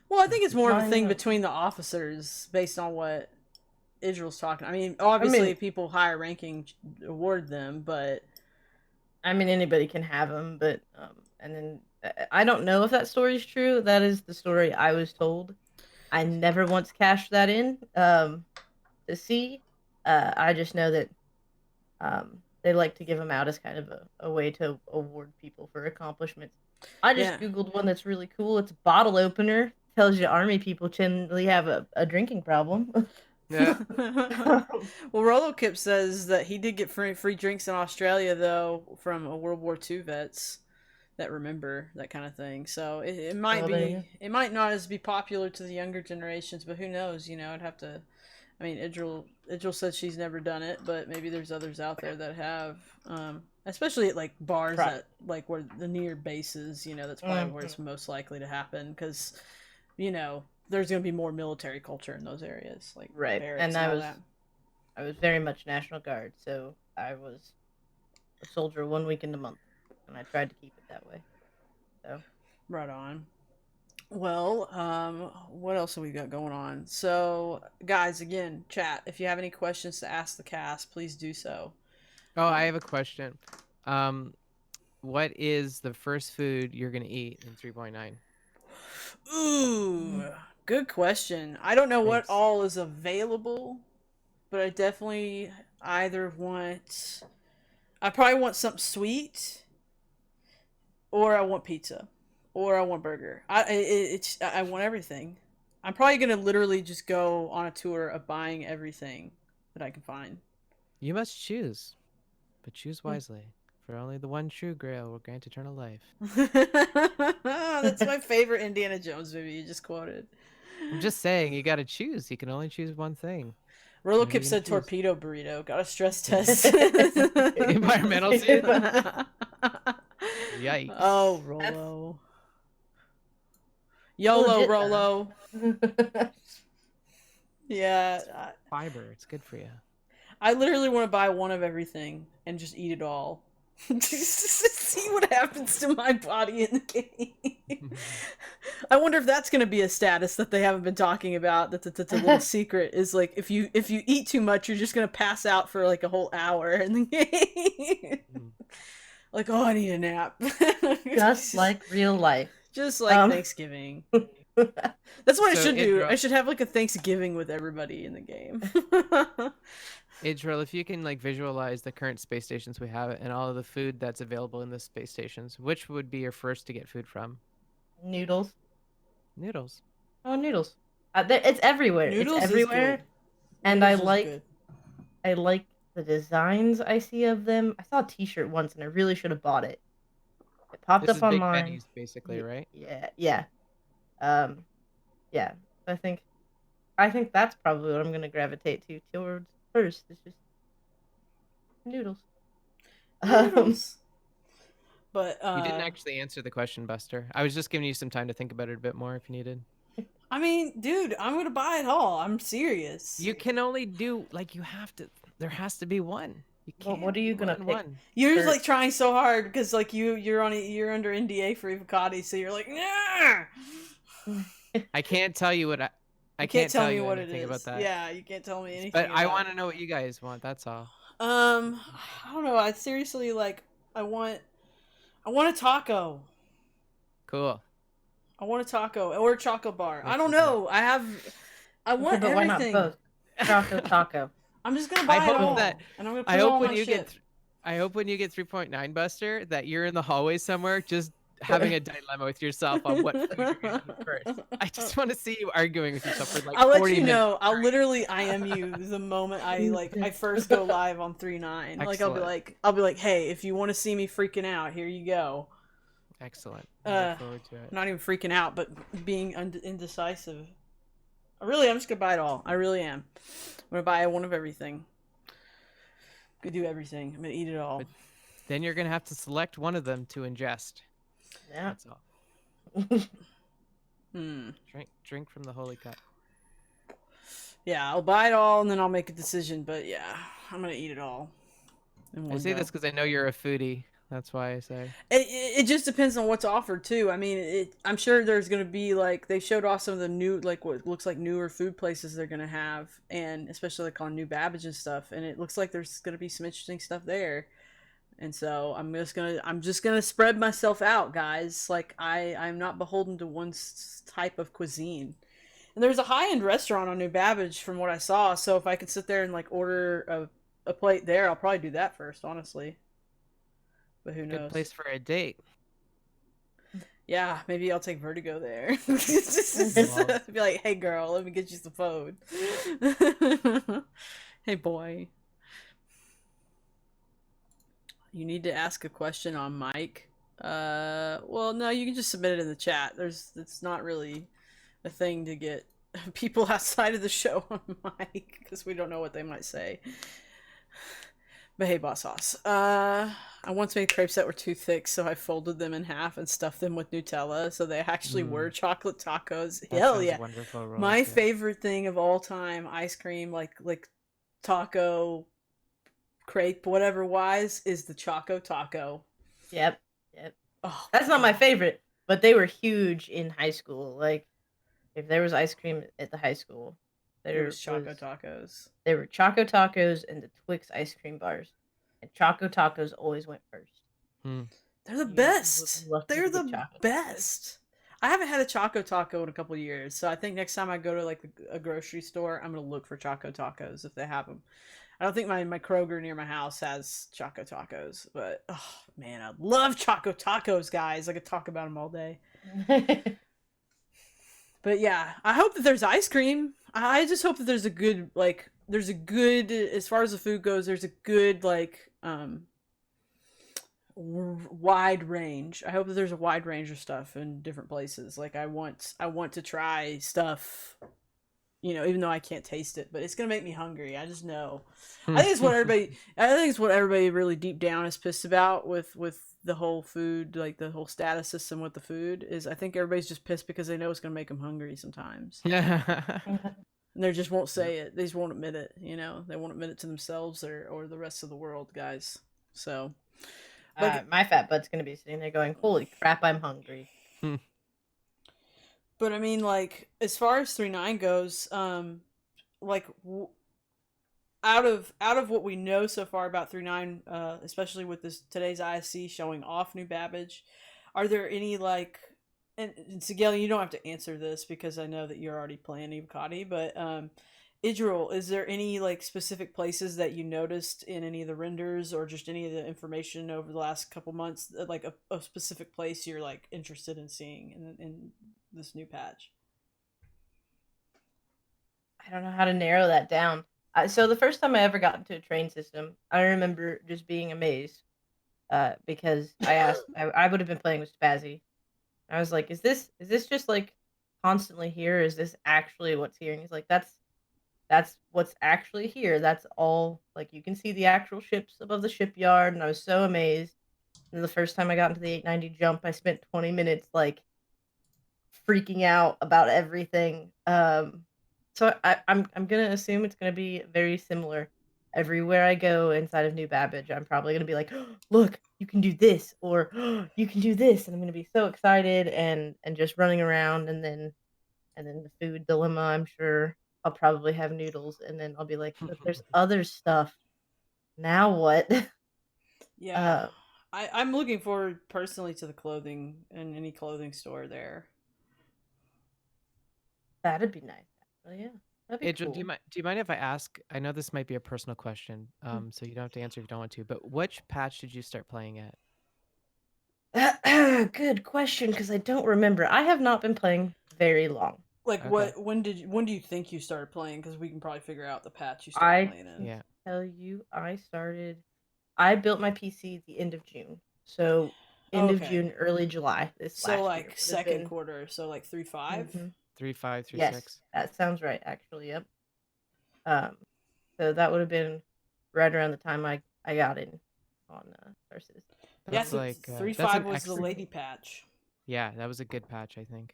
Well, I think Thank it's you. more of a Mine, thing between the officers based on what Israel's talking. I mean, obviously, mean, people higher ranking award them, but anybody can have them, but and then I don't know if that story's true. That is the story I was told. I never once cashed that in to see. I just know that they like to give them out as kind of a way to award people for accomplishments. I just yeah. googled one that's really cool. It's a bottle opener. Tells you army people generally have a drinking problem. Yeah. Well, Rolokip says that he did get free drinks in Australia though from a World War II vets that remember that kind of thing. So it might Well, there you be it might not as be popular to the younger generations, but who knows? You know, I'd have to. I mean, Idril said she's never done it, but maybe there's others out there that have. Especially at like bars Try. that like where the near bases. You know, that's probably where it's most likely to happen because, you know, there's going to be more military culture in those areas, like Right. barracks And and all that. I was very much National Guard, so I was a soldier 1 week in the month, and I tried to keep it that way. So Right on. Well, what else have we got going on? So, guys, again, chat. If you have any questions to ask the cast, please do so. Oh, I have a question. What is the first food you're gonna eat in 3.9? Ooh, good question. I don't know what Thanks. all is available, but I definitely either want. I probably want something sweet, or I want pizza, or I want burger. I want everything. I'm probably gonna literally just go on a tour of buying everything that I can find. You must choose, but choose wisely. For only the one true grail will grant eternal life. That's my favorite Indiana Jones movie you just quoted. I'm just saying, you gotta choose. You can only choose one thing. What are you Rolokip gonna said choose? torpedo burrito. Got a stress Yeah. test. Environmental suit? Yikes. Oh, Rolo. YOLO, legit, Rolo. Yeah. Fiber, it's good for you. I literally want to buy one of everything and just eat it all. Just see what happens to my body in the game. I wonder if that's going to be a status that they haven't been talking about. That's a little secret. Is like if you eat too much, you're just going to pass out for like a whole hour in the game. Like, oh, I need a nap. Just like real life. Just like Thanksgiving. That's what I should do. I should have like a Thanksgiving with everybody in the game. Idril, if you can like visualize the current space stations we have and all of the food that's available in the space stations, which would be your first to get food from? Noodles. Noodles. Oh, noodles. It's everywhere. Noodles it's everywhere. is good. And Noodles is good. I like the designs I see of them. I saw a T-shirt once, and I really should have bought it. It popped This up is on big mine. menus, basically, right? Yeah. Yeah. I think that's probably what I'm gonna gravitate towards first. It's just noodles. Noodles. But You didn't actually answer the question, Buster. I was just giving you some time to think about it a bit more if you needed. I mean, dude, I'm gonna buy it all. I'm serious. You can only do like you have to. There has to be one. You Well, can't. what are you gonna pick? One. You're just like trying so hard because like you're under NDA for Evocati, so you're like, nah. I can't tell you what I can't tell tell me you what it anything is. about that. Yeah, you can't tell me anything. But I about want it. to know what you guys want. That's all. I don't know. I seriously like. I want a taco. Cool. I want a taco or a chocolate bar. I don't know. I want but everything. why not both? Taco. I'm just gonna buy it all. And I'm gonna put I it all hope on when my you shit. I hope when you get 3.9 Buster that you're in the hallway somewhere just having a dilemma with yourself on what food you're gonna eat first. I just want to see you arguing with yourself for like I'll 40 let you minutes. know. I'll literally IM you the moment I first go live on 3.9. Like I'll be like, hey, if you want to see me freaking out, here you go. Excellent. I look forward to it. Not even freaking out, but being indecisive. Really, I'm just gonna buy it all. I really am. I'm gonna buy one of everything. Gonna do everything. I'm gonna eat it all. But then you're gonna have to select one of them to ingest. Yeah. That's all. Hmm. Drink from the holy cup. Yeah, I'll buy it all and then I'll make a decision. But yeah, I'm gonna eat it all in I one say go. this because I know you're a foodie. That's why I say. It just depends on what's offered too. I mean, I'm sure there's gonna be like they showed off some of the new like what looks like newer food places they're gonna have, and especially like on New Babbage and stuff. And it looks like there's gonna be some interesting stuff there. And so I'm just gonna spread myself out, guys. Like I'm not beholden to one type of cuisine. And there's a high end restaurant on New Babbage from what I saw. So if I could sit there and like order a plate there, I'll probably do that first, honestly. But who Good knows? place for a date. Yeah, maybe I'll take Vertigo there. Well, Be like, hey girl, let me get you some food. Hey boy. You need to ask a question on mic. Well, no, you can just submit it in the chat. It's not really a thing to get people outside of the show on mic because we don't know what they might say. But hey, Boss Hoss. I once made crepes that were too thick, so I folded them in half and stuffed them with Nutella, so they actually were chocolate tacos. that Hell sounds yeah! wonderful, Rose. My Yeah. favorite thing of all time, ice cream, like taco, crepe, whatever wise, is the Choco Taco. Yep. Yep. Oh, That's not my God. favorite, but they were huge in high school. Like, if there was ice cream at the high school, It was Choco Tacos. there were Choco Tacos and the Twix ice cream bars, and Choco Tacos always went first. Hmm. They're the You best. were lucky They're to get the Choco Tacos. best. I haven't had a Choco Taco in a couple years, so I think next time I go to like a grocery store, I'm gonna look for Choco Tacos if they have them. I don't think my Kroger near my house has Choco Tacos, but oh man, I love Choco Tacos, guys. I could talk about them all day. But yeah, I hope that there's ice cream. I just hope that there's a good as far as the food goes, there's a good like wide range. I hope that there's a wide range of stuff in different places. Like I want to try stuff, even though I can't taste it, but it's gonna make me hungry. I just know. I think it's what everybody really deep down is pissed about with the whole food, like the whole status system with the food is. I think everybody's just pissed because they know it's gonna make them hungry sometimes, and they just won't say it. They just won't admit it. They won't admit it to themselves or the rest of the world, guys. So. My fat butt's gonna be sitting there going, "Holy crap, I'm hungry." But I mean, like, as far as 3-9 goes, like, out of what we know so far about 3-9, especially with today's ISC showing off New Babbage, are there any like, and Sigel, you don't have to answer this because I know that you're already playing Evocati, but Idril, is there any like specific places that you noticed in any of the renders or just any of the information over the last couple months, like a specific place you're like interested in seeing in this new patch? I don't know how to narrow that down. So the first time I ever got into a train system, I remember just being amazed because I asked, I would have been playing with Spazzy. I was like, is this just like constantly here? Is this actually what's here? And he's like, that's what's actually here. That's all. Like, you can see the actual ships above the shipyard. And I was so amazed. And the first time I got into the 890 jump, I spent 20 minutes like freaking out about everything. So I'm gonna assume it's gonna be very similar everywhere I go inside of New Babbage. I'm probably gonna be like, "Oh, look, you can do this," or "Oh, you can do this," and I'm gonna be so excited and just running around, and then the food dilemma. I'm sure I'll probably have noodles, and then I'll be like, "But there's other stuff. Now what?" Yeah, uh, I'm looking forward personally to the clothing and any clothing store there. that'd be nice. Actually, yeah, that'd be Adrian, cool. do you mind if I ask? I know this might be a personal question, so you don't have to answer if you don't want to. But which patch did you start playing at? Good question, because I don't remember. I have not been playing very long. Like, Okay. when do you think you started playing? Because we can probably figure out the patch you started I playing in. Yeah. tell you, I built my PC at the end of June. So end of Okay. June, early July this So last year like would have second been. quarter, so like 3-5. Mhm. 3.5, Yes, 3.6. that sounds right. Actually, yep. Um, so that would have been right around the time I got in on Star Citizen. Yeah, That's so like that's 3.5 an was the excellent. lady patch. Yeah, that was a good patch, I think.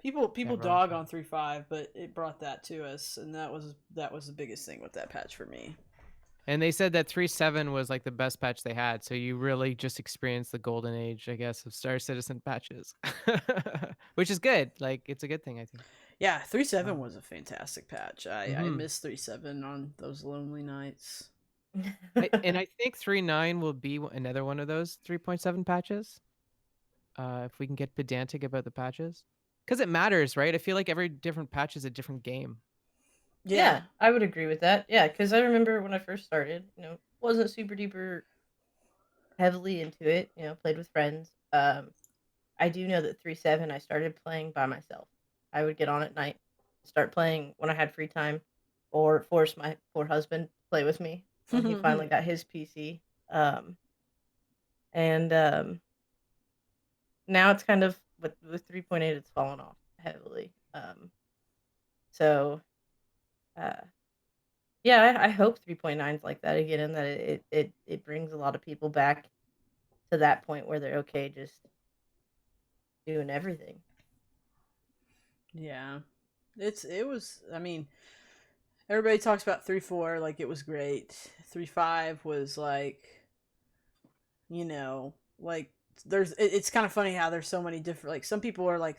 People Can't remember. dog on 3.5, but it brought that to us, and that was the biggest thing with that patch for me. And they said that 3.7 was like the best patch they had, so you really just experienced the golden age, I guess, of Star Citizen patches, which is good. Like it's a good thing, I think. Yeah, 3.7 Um, was a fantastic patch. I mhm. miss 3.7 on those lonely nights. And I think 3.9 will be another one of those 3.7 patches. If we can get pedantic about the patches, because it matters, right? I feel like every different patch is a different game. Yeah. Yeah, I would agree with that. Yeah, because I remember when I first started, wasn't super duper heavily into it. Played with friends. I do know that 3.7 I started playing by myself. I would get on at night, start playing when I had free time, or force my poor husband to play with me when he finally got his PC. And Now it's kind of with 3.8, it's fallen off heavily. So uh, yeah, I hope 3.9 is like that again, and that it brings a lot of people back to that point where they're okay just doing everything. Yeah. It was, I mean, everybody talks about 3.4 like it was great. 3.5 was like, like it's kind of funny how there's so many different, like, some people are like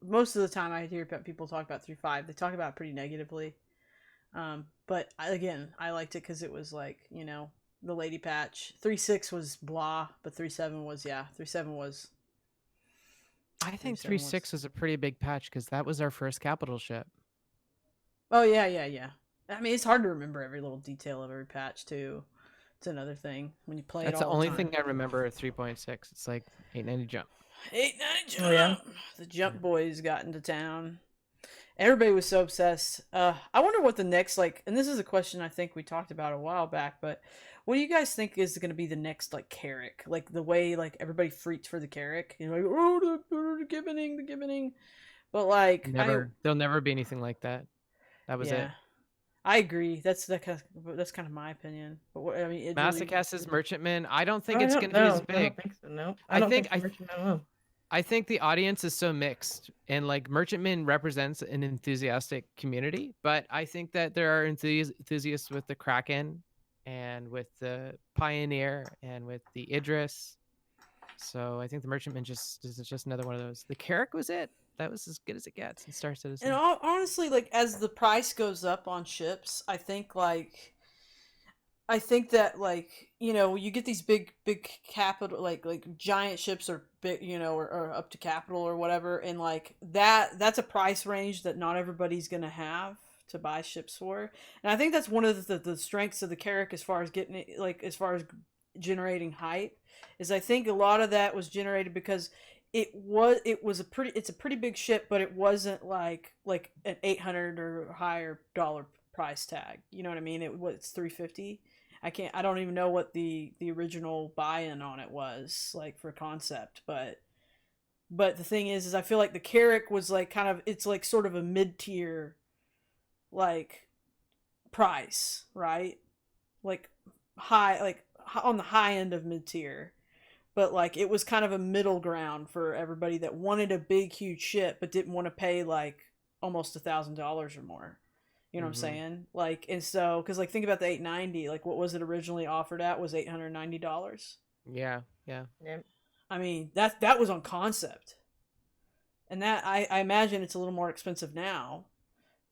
most of the time I hear people talk about 3.5, they talk about it pretty negatively. But again, I liked it because it was like, the lady patch. 3.6 was blah, but 3.7 was, 3.7 was. I think 3.7 was. 3.6 was a pretty big patch because that was our first capital ship. Oh yeah, yeah, yeah. I mean, it's hard to remember every little detail of every patch too. It's another thing when you play it That's the all the only time. thing I remember of 3.6. It's like 890 jump. 890 Oh yeah. jump. The jump boys got into town. Everybody was so obsessed. I wonder what the next, like, and this is a question I think we talked about a while back, but what do you guys think is going to be the next, like, Carrick? Like the way, like, everybody freaked for the Carrick, like, oh, the gibboning, the gibboning. But like, There'll never be anything like that. That was yeah, it. I agree. That's kind of my opinion. But what I mean, it really. Masochist's Merchantman. I don't think I it's don't going to be as know. I big. don't think so. No, I I don't think think the Merchantman will. I think the audience is so mixed, and like Merchantman represents an enthusiastic community, but I think that there are enthusiasts with the Kraken and with the Pioneer and with the Idris. So I think the Merchantman is just another one of those. The Carrick was it. That was as good as it gets in Star And Citizen. honestly, like, as the price goes up on ships, I think that, like, you get these big capital, like giant ships, or big, or up to capital or whatever, and like that's a price range that not everybody's gonna have to buy ships for. And I think that's one of the strengths of the Carrack, as far as getting it, like, as far as generating hype, is I think a lot of that was generated because it's a pretty big ship, but it wasn't like an 800 or higher dollar price tag. You know what I mean? It's 350. I don't even know what the original buy-in on it was, like, for concept, but the thing is I feel like the Carrack was like kind of, it's like sort of a mid-tier, like, price, right? Like high, like on the high end of mid-tier, but like it was kind of a middle ground for everybody that wanted a big huge ship but didn't want to pay like almost $1,000 or more. You know what I'm Mm-hmm. saying? Like, and so, because, like, think about the 890. Like, what was it originally offered at? Was $890. Yeah, yeah. Yeah. I mean, that was on concept, and that I imagine it's a little more expensive now,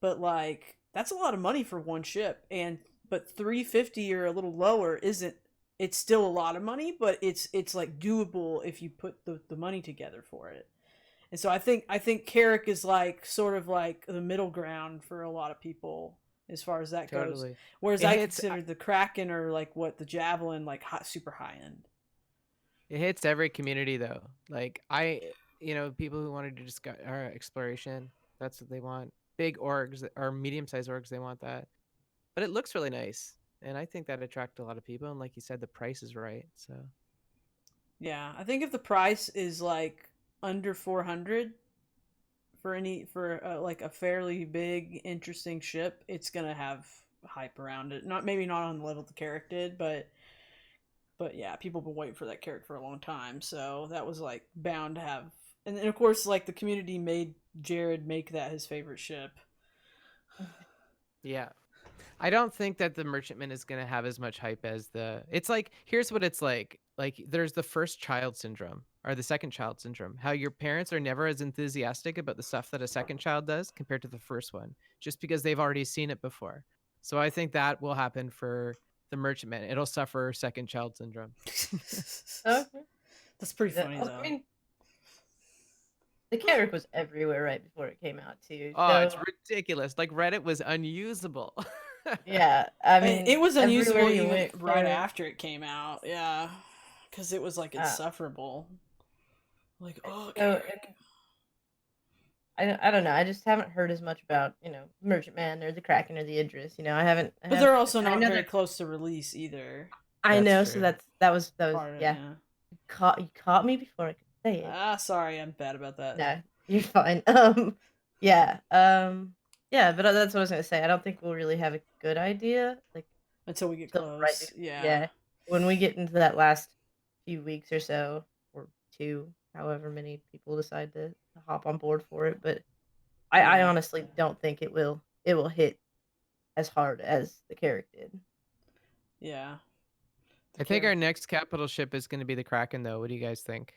but like that's a lot of money for one ship. And but 350 or a little lower isn't. It's still a lot of money, but it's like doable if you put the money together for it. And so I think Carrick is like sort of like the middle ground for a lot of people as far as that goes. Totally. Whereas It I hits consider the Kraken, or like what the Javelin, like super high end. it hits every community though. Like people who want to do exploration, that's what they want. Big orgs or medium-sized orgs, they want that. But it looks really nice, and I think that attract a lot of people. And like you said, the price is right. So Yeah, I think if the price is like under 400 for like a fairly big, interesting ship, it's gonna have hype around it. Not maybe not on the level the Carrack did, but yeah, people have been waiting for that Carrack for a long time, so that was like bound to have. And then of course, like the community made Jared make that his favorite ship. Yeah. I don't think that the merchantman is going to have as much hype as the. It's like, here's what it's like. Like, there's the first child syndrome or the second child syndrome. How your parents are never as enthusiastic about the stuff that a second child does compared to the first one, just because they've already seen it before. So I think that will happen for the merchantman. It'll suffer second child syndrome. Okay. That's pretty funny I though. mean, the Carrack was everywhere right before it came out too. Oh, it's So ridiculous. Like, Reddit was unusable. yeah, I mean, It was everywhere unusable you even went, right Carrack. after it came out. Yeah, because it was like insufferable. Like, oh, So Carrack. I don't know. I just haven't heard as much about Merchantman or the Kraken or the Idris. I haven't. But they're also I not know very that. close to release either. I That's know. So true. that was Part of it, yeah. yeah. You caught me before I could say it. Sorry, I'm bad about that. No, you're fine. Yeah. Yeah. But that's what I was gonna say. I don't think we'll really have a good idea like Until we get till right. close. Yeah. Yeah. When we get into that last few weeks or so, or two, however many people decide to hop on board for it, but I Yeah. honestly don't think it will hit as hard as the Carrack did. Yeah. I think our next capital ship is going to be the Kraken, though. What do you guys think?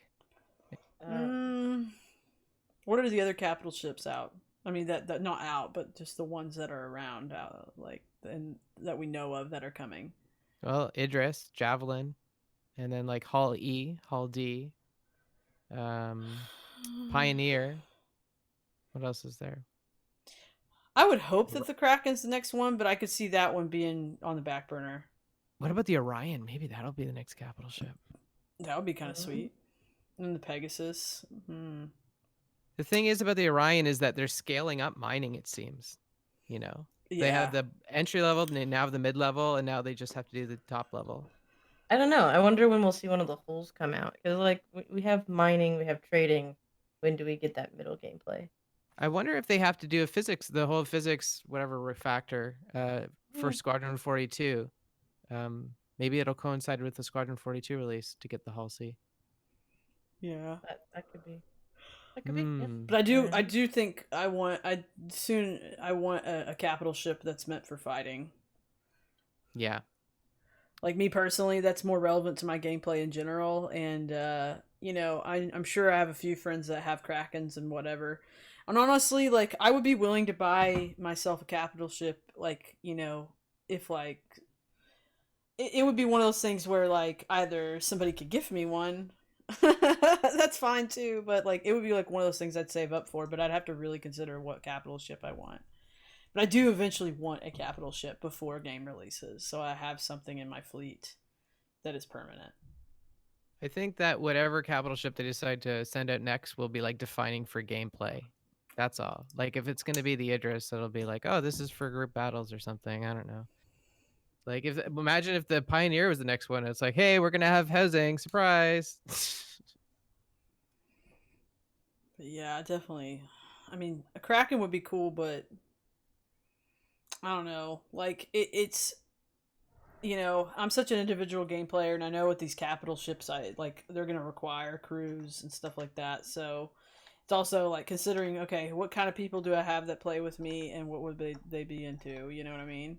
What are the other capital ships out? I mean, that not out, but just the ones that are around, like, and that we know of that are coming. Well, Idris, Javelin, and then like Hull E, Hull D, Pioneer. What else is there? I would hope that the Kraken's the next one, but I could see that one being on the back burner. What about the Orion? Maybe that'll be the next capital ship. That would be kind of sweet. And the Pegasus. The thing is about the Orion is that they're scaling up mining, it seems. They have the entry level, and they now have the mid level, and now they just have to do the top level. I don't know. I wonder when we'll see one of the hulls come out. Because, like, we have mining, we have trading. When do we get that middle gameplay? I wonder if they have to do the whole physics, whatever refactor, for Squadron 42. Maybe it'll coincide with the Squadron 42 release to get the Hull C. Yeah. That could be. That could be. Yeah. But I do think I want a capital ship that's meant for fighting. Yeah. Like me personally, that's more relevant to my gameplay in general, and I'm sure I have a few friends that have Krakens and whatever. And honestly, like I would be willing to buy myself a capital ship, like if like it would be one of those things where like either somebody could gift me one. That's fine too, but like it would be like one of those things I'd save up for, but I'd have to really consider what capital ship I want. But I do eventually want a capital ship before game releases, so I have something in my fleet that is permanent. I think that whatever capital ship they decide to send out next will be like defining for gameplay. That's all. Like if it's going to be the Idris, it'll be like, oh, this is for group battles or something. I don't know. Like imagine if the Pioneer was the next one. It's like, hey, we're going to have housing. Surprise. But yeah, definitely. I mean, a Kraken would be cool, but I don't know. Like it's I'm such an individual game player, and I know with these capital ships, they're gonna require crews and stuff like that. So it's also like considering, okay, what kind of people do I have that play with me, and what would they be into? You know what I mean?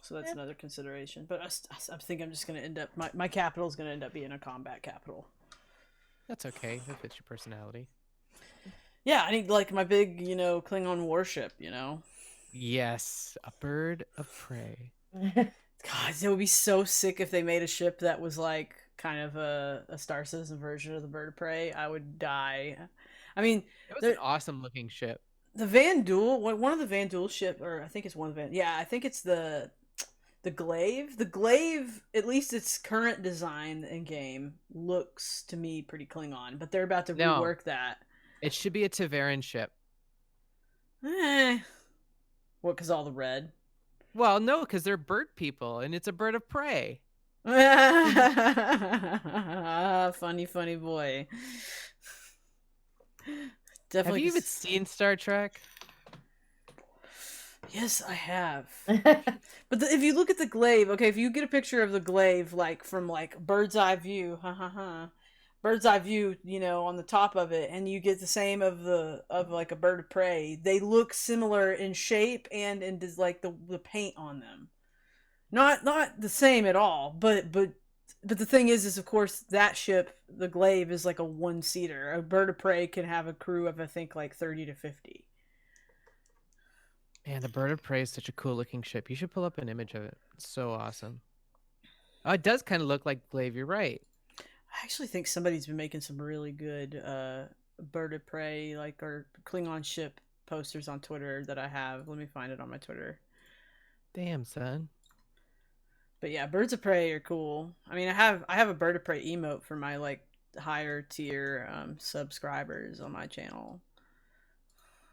So that's another consideration. But I think I'm just gonna end up my capital is gonna end up being a combat capital. That's okay. That fits your personality. Yeah, I need like my big, Klingon warship, Yes, a bird of prey. God, it would be so sick if they made a ship that was like kind of a Star Citizen version of the Bird of Prey. I would die. I mean, it was an awesome looking ship. The Van Duel, one of the Van Duel ship, or I think it's one of the Van. Yeah, I think it's the Glaive. The Glaive, at least its current design in game, looks to me pretty Klingon, but they're about to rework that. It should be a Taveran ship. What? Because all the red. Well, no, because they're bird people, and it's a bird of prey. Funny boy. Definitely. Have you even seen Star Trek? Yes, I have. But if you look at the glaive, okay, if you get a picture of the glaive, like from like bird's eye view, bird's eye view, on the top of it, and you get the same of like a bird of prey, they look similar in shape and in like the paint on them. Not the same at all, but the thing is of course that ship, the glaive, is like a one-seater. A bird of prey can have a crew of I think like 30 to 50. Man, the Bird of Prey is such a cool looking ship. You should pull up an image of it. It's so awesome. Oh, it does kind of look like Glaive. You're right. I actually think somebody's been making some really good bird of prey like or Klingon ship posters on Twitter that I have. Let me find it on my Twitter. Damn, son. But yeah, birds of prey are cool. I mean, I have a bird of prey emote for my like higher tier subscribers on my channel.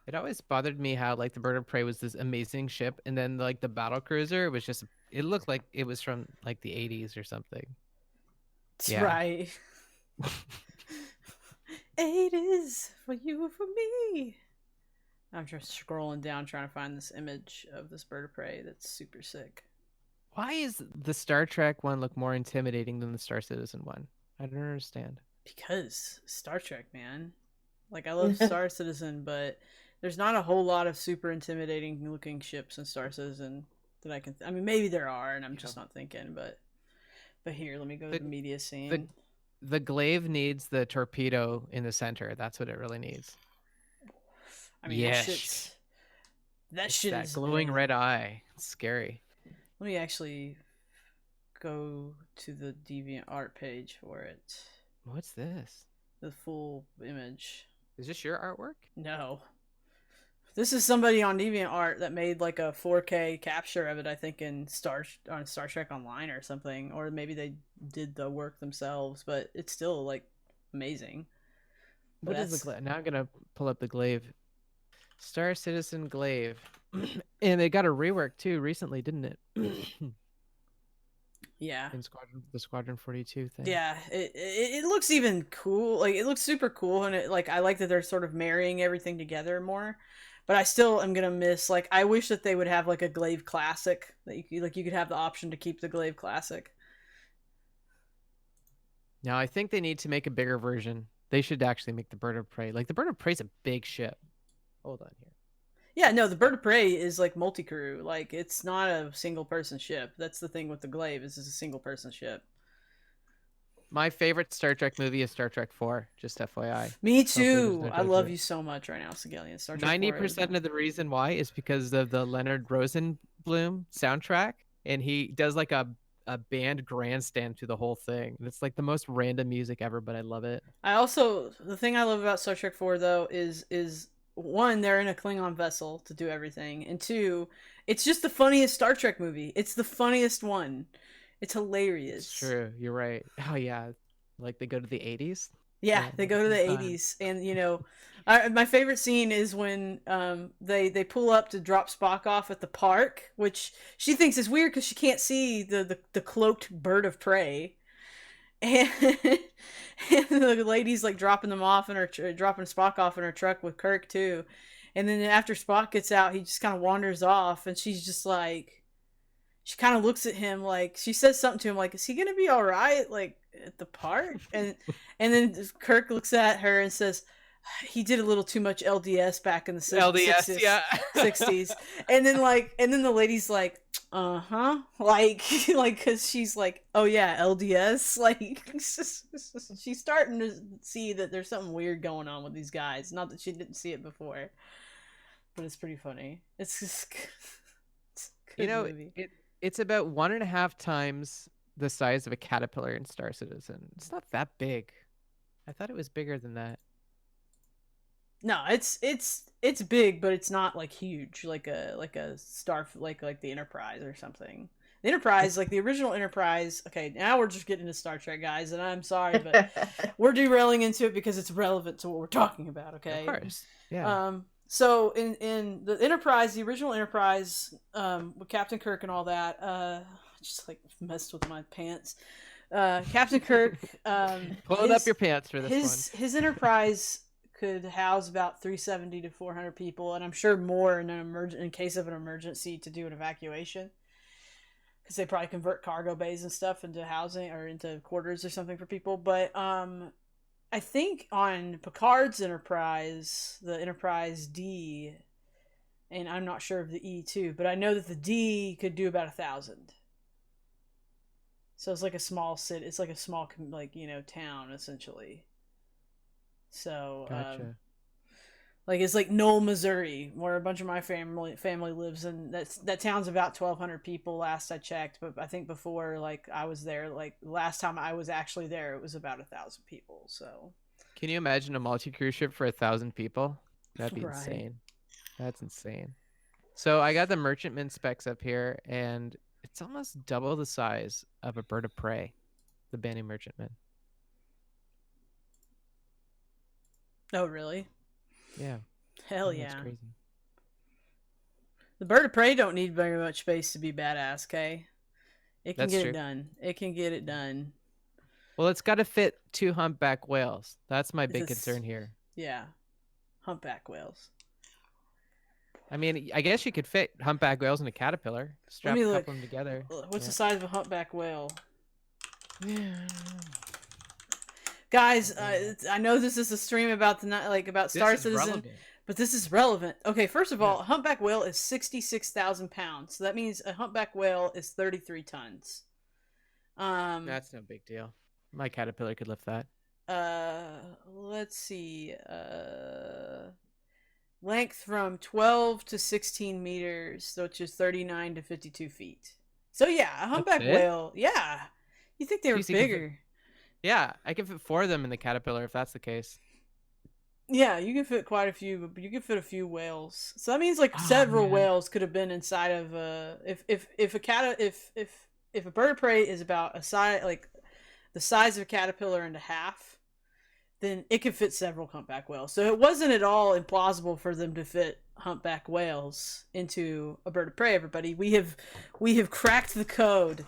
It always bothered me how like the Bird of Prey was this amazing ship, and then like the battle cruiser was just, it looked like it was from like the 80s or something. That's Yeah. right. 80s for you, for me. I'm just scrolling down trying to find this image of this bird of prey that's super sick. Why is the Star Trek one look more intimidating than the Star Citizen one? I don't understand. Because Star Trek, man. Like, I love Star Citizen, but there's not a whole lot of super intimidating looking ships in Star Citizen that I can. I mean, maybe there are, and I'm just not thinking. But here, let me go to the media scene. The glaive needs the torpedo in the center. That's what it really needs. I mean, yes. That shit that is glowing red eye. It's scary. Let me actually go to the DeviantArt page for it. What's this? The full image. Is this your artwork? No. This is somebody on DeviantArt that made like a 4K capture of it, I think, on Star Trek Online or something. Or maybe they did the work themselves, but it's still like amazing. What is the glaive? Now I'm gonna pull up the glaive. Star Citizen glaive. And they got a rework too recently, didn't it? Yeah. In the Squadron 42 thing. Yeah, it looks even cool. Like, it looks super cool, and I like that they're sort of marrying everything together more. But I still am gonna miss, like, I wish that they would have like a Glaive Classic that you could have the option to keep the Glaive Classic. Now I think they need to make a bigger version. They should actually make the Bird of Prey. Like, the Bird of Prey's a big ship. Hold on here. Yeah, no, the Bird of Prey is like multi-crew. Like, it's not a single-person ship. That's the thing with the Glaive, is it's a single-person ship. My favorite Star Trek movie is Star Trek 4, just FYI. Me too. I love you so much right now, Sigelian. Star Trek 90% of the reason why is because of the Leonard Rosenblum soundtrack, and he does like a band grandstand to the whole thing. It's like the most random music ever, but I love it. The thing I love about Star Trek 4 though is one, they're in a Klingon vessel to do everything, and two, it's just the funniest Star Trek movie. It's the funniest one. It's hilarious. It's true. You're right. Oh yeah, like they go to the 80s. Yeah, they go to the 80s, and my favorite scene is when they pull up to drop Spock off at the park, which she thinks is weird because she can't see the cloaked bird of prey, and, and the lady's like dropping Spock off in her truck with Kirk too, and then after Spock gets out, he just kind of wanders off, and she's just like. She kind of looks at him like, she says something to him like, is he gonna be all right, like, at the park? And then Kirk looks at her and says, he did a little too much LDS back in the 60s, yeah. 60s. And then the lady's like, uh-huh, like because she's like, oh yeah, LDS, like, she's starting to see that there's something weird going on with these guys. Not that she didn't see it before, but it's pretty funny. It's just it's a good movie. It's about 1.5 times the size of a caterpillar in Star Citizen. It's not that big. I thought it was bigger than that. No, it's big, but it's not like huge, like a star, like the Enterprise or something. The Enterprise, like the original Enterprise. Okay, now we're just getting into Star Trek, guys, and I'm sorry, but we're derailing into it because it's relevant to what we're talking about. Okay, of course, yeah. So in the Enterprise, the original Enterprise, with Captain Kirk and all that, just like messed with my pants. Captain Kirk, pulling up your pants for this one. His Enterprise could house about 370 to 400 people, and I'm sure more in case of an emergency to do an evacuation, because they probably convert cargo bays and stuff into housing or into quarters or something for people. But I think on Picard's Enterprise, the Enterprise D, and I'm not sure of the E too, but I know that the D could do about 1,000. So it's like a small city. It's like a small, like, town essentially. So, Gotcha. like, it's like Knoll, Missouri, where a bunch of my family lives, and that town's about 1,200 people last I checked. But I think before, like, I was there, like last time I was actually there, it was about 1,000 people. So, Can you imagine a multi-cruise ship for 1,000 people? That'd be right. insane. That's insane. So I got the merchantman specs up here, and it's almost double the size of a bird of prey, the Banny merchantman. Oh, really? Yeah. Hell That's yeah. crazy. The bird of prey don't need very much space to be badass, okay? It can That's get true. it done. It can get it done. Well, it's got to fit 2 humpback whales. That's my big This- concern here. Yeah. Humpback whales. I mean, I guess you could fit humpback whales in a caterpillar. Strap me a couple look. of them together. What's Yeah. the size of a humpback whale? Yeah. Guys, I know this is a stream about about Star This is Citizen, relevant. but this is relevant. Okay, first of all, Yeah. a humpback whale is 66,000 pounds. So that means a humpback whale is 33 tons. That's no big deal. My caterpillar could lift that. Let's see. Length from 12 to 16 meters, which is 39 to 52 feet. So yeah, a humpback it? whale. Yeah, you think they were Jeez, you can fit- bigger? Yeah, I can fit 4 of them in the caterpillar if that's the case. Yeah, you can fit quite a few, but you can fit a few whales. So that means like Oh, several man. whales could have been inside of if a bird of prey is about the size of a caterpillar and a half, then it could fit several humpback whales. So it wasn't at all implausible for them to fit humpback whales into a bird of prey. Everybody, we have cracked the code,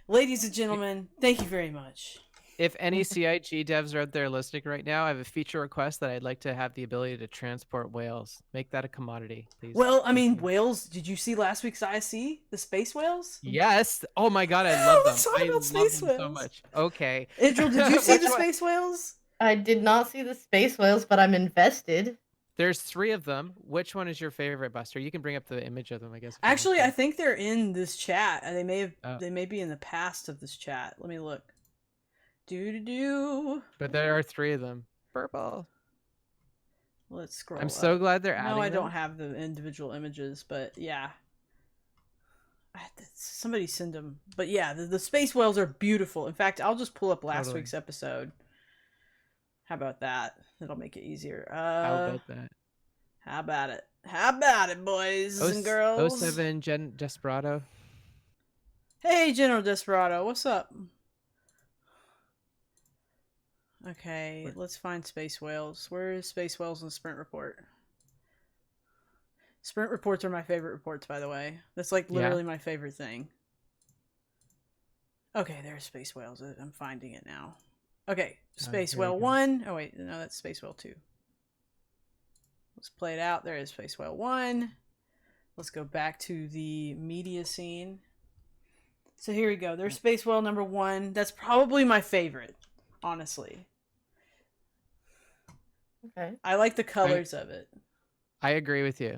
ladies and gentlemen. Thank you very much. If any CIG devs are out there listening right now, I have a feature request that I'd like to have the ability to transport whales. Make that a commodity, please. Well, I mean, Thank you. whales. Did you see last week's IC? The space whales? Yes. Oh my god, I love them. Let's talk I about love space them so whales. much. Okay. Idril, did you see Which the one? space whales? I did not see the space whales, but I'm invested. There's 3 of them. Which one is your favorite, Buster? You can bring up the image of them, I guess. if you want Actually, to. I think they're in this chat. They Oh. may be in the past of this chat. Let me look. Do. But there are 3 of them. Purple. Let's scroll. I'm so glad they're adding No, I them. don't have the individual images, but yeah. Somebody send them. But yeah, the space whales are beautiful. In fact, I'll just pull up last Totally. week's episode. How about that? That'll make it easier. How about that? How about it? How about it, boys and girls? 07 Desperado. Hey, General Desperado, what's up? Okay, let's find space whales. Where is space whales in the sprint report? Sprint reports are my favorite reports, by the way. That's like literally my favorite thing. Okay, there's space whales. I'm finding it now. Okay, space here we whale go. 1. Oh wait, no, that's space whale 2. Let's play it out. There is space whale 1. Let's go back to the media scene. So here we go. There's space whale number 1. That's probably my favorite, honestly. Okay. I like the colors of it. I agree with you.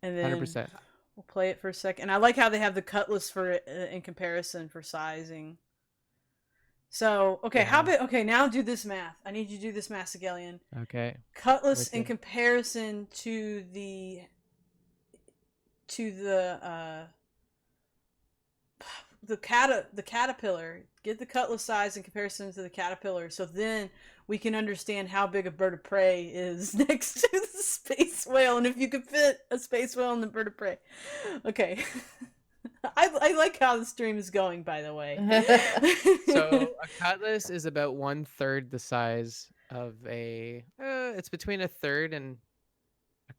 And then 100%. we'll play it for a second. And I like how they have the cutlass for it in comparison for sizing. So, okay, how big? Okay, now do this math. I need you to do this math, Sigelian. Okay. Cutlass With in it. comparison to the caterpillar. Get the cutlass size in comparison to the caterpillar, so then we can understand how big a bird of prey is next to the space whale, and if you could fit a space whale in the bird of prey. Okay. I like how the stream is going, by the way. So a cutlass is about 1/3 the size of a. It's between 1/3 and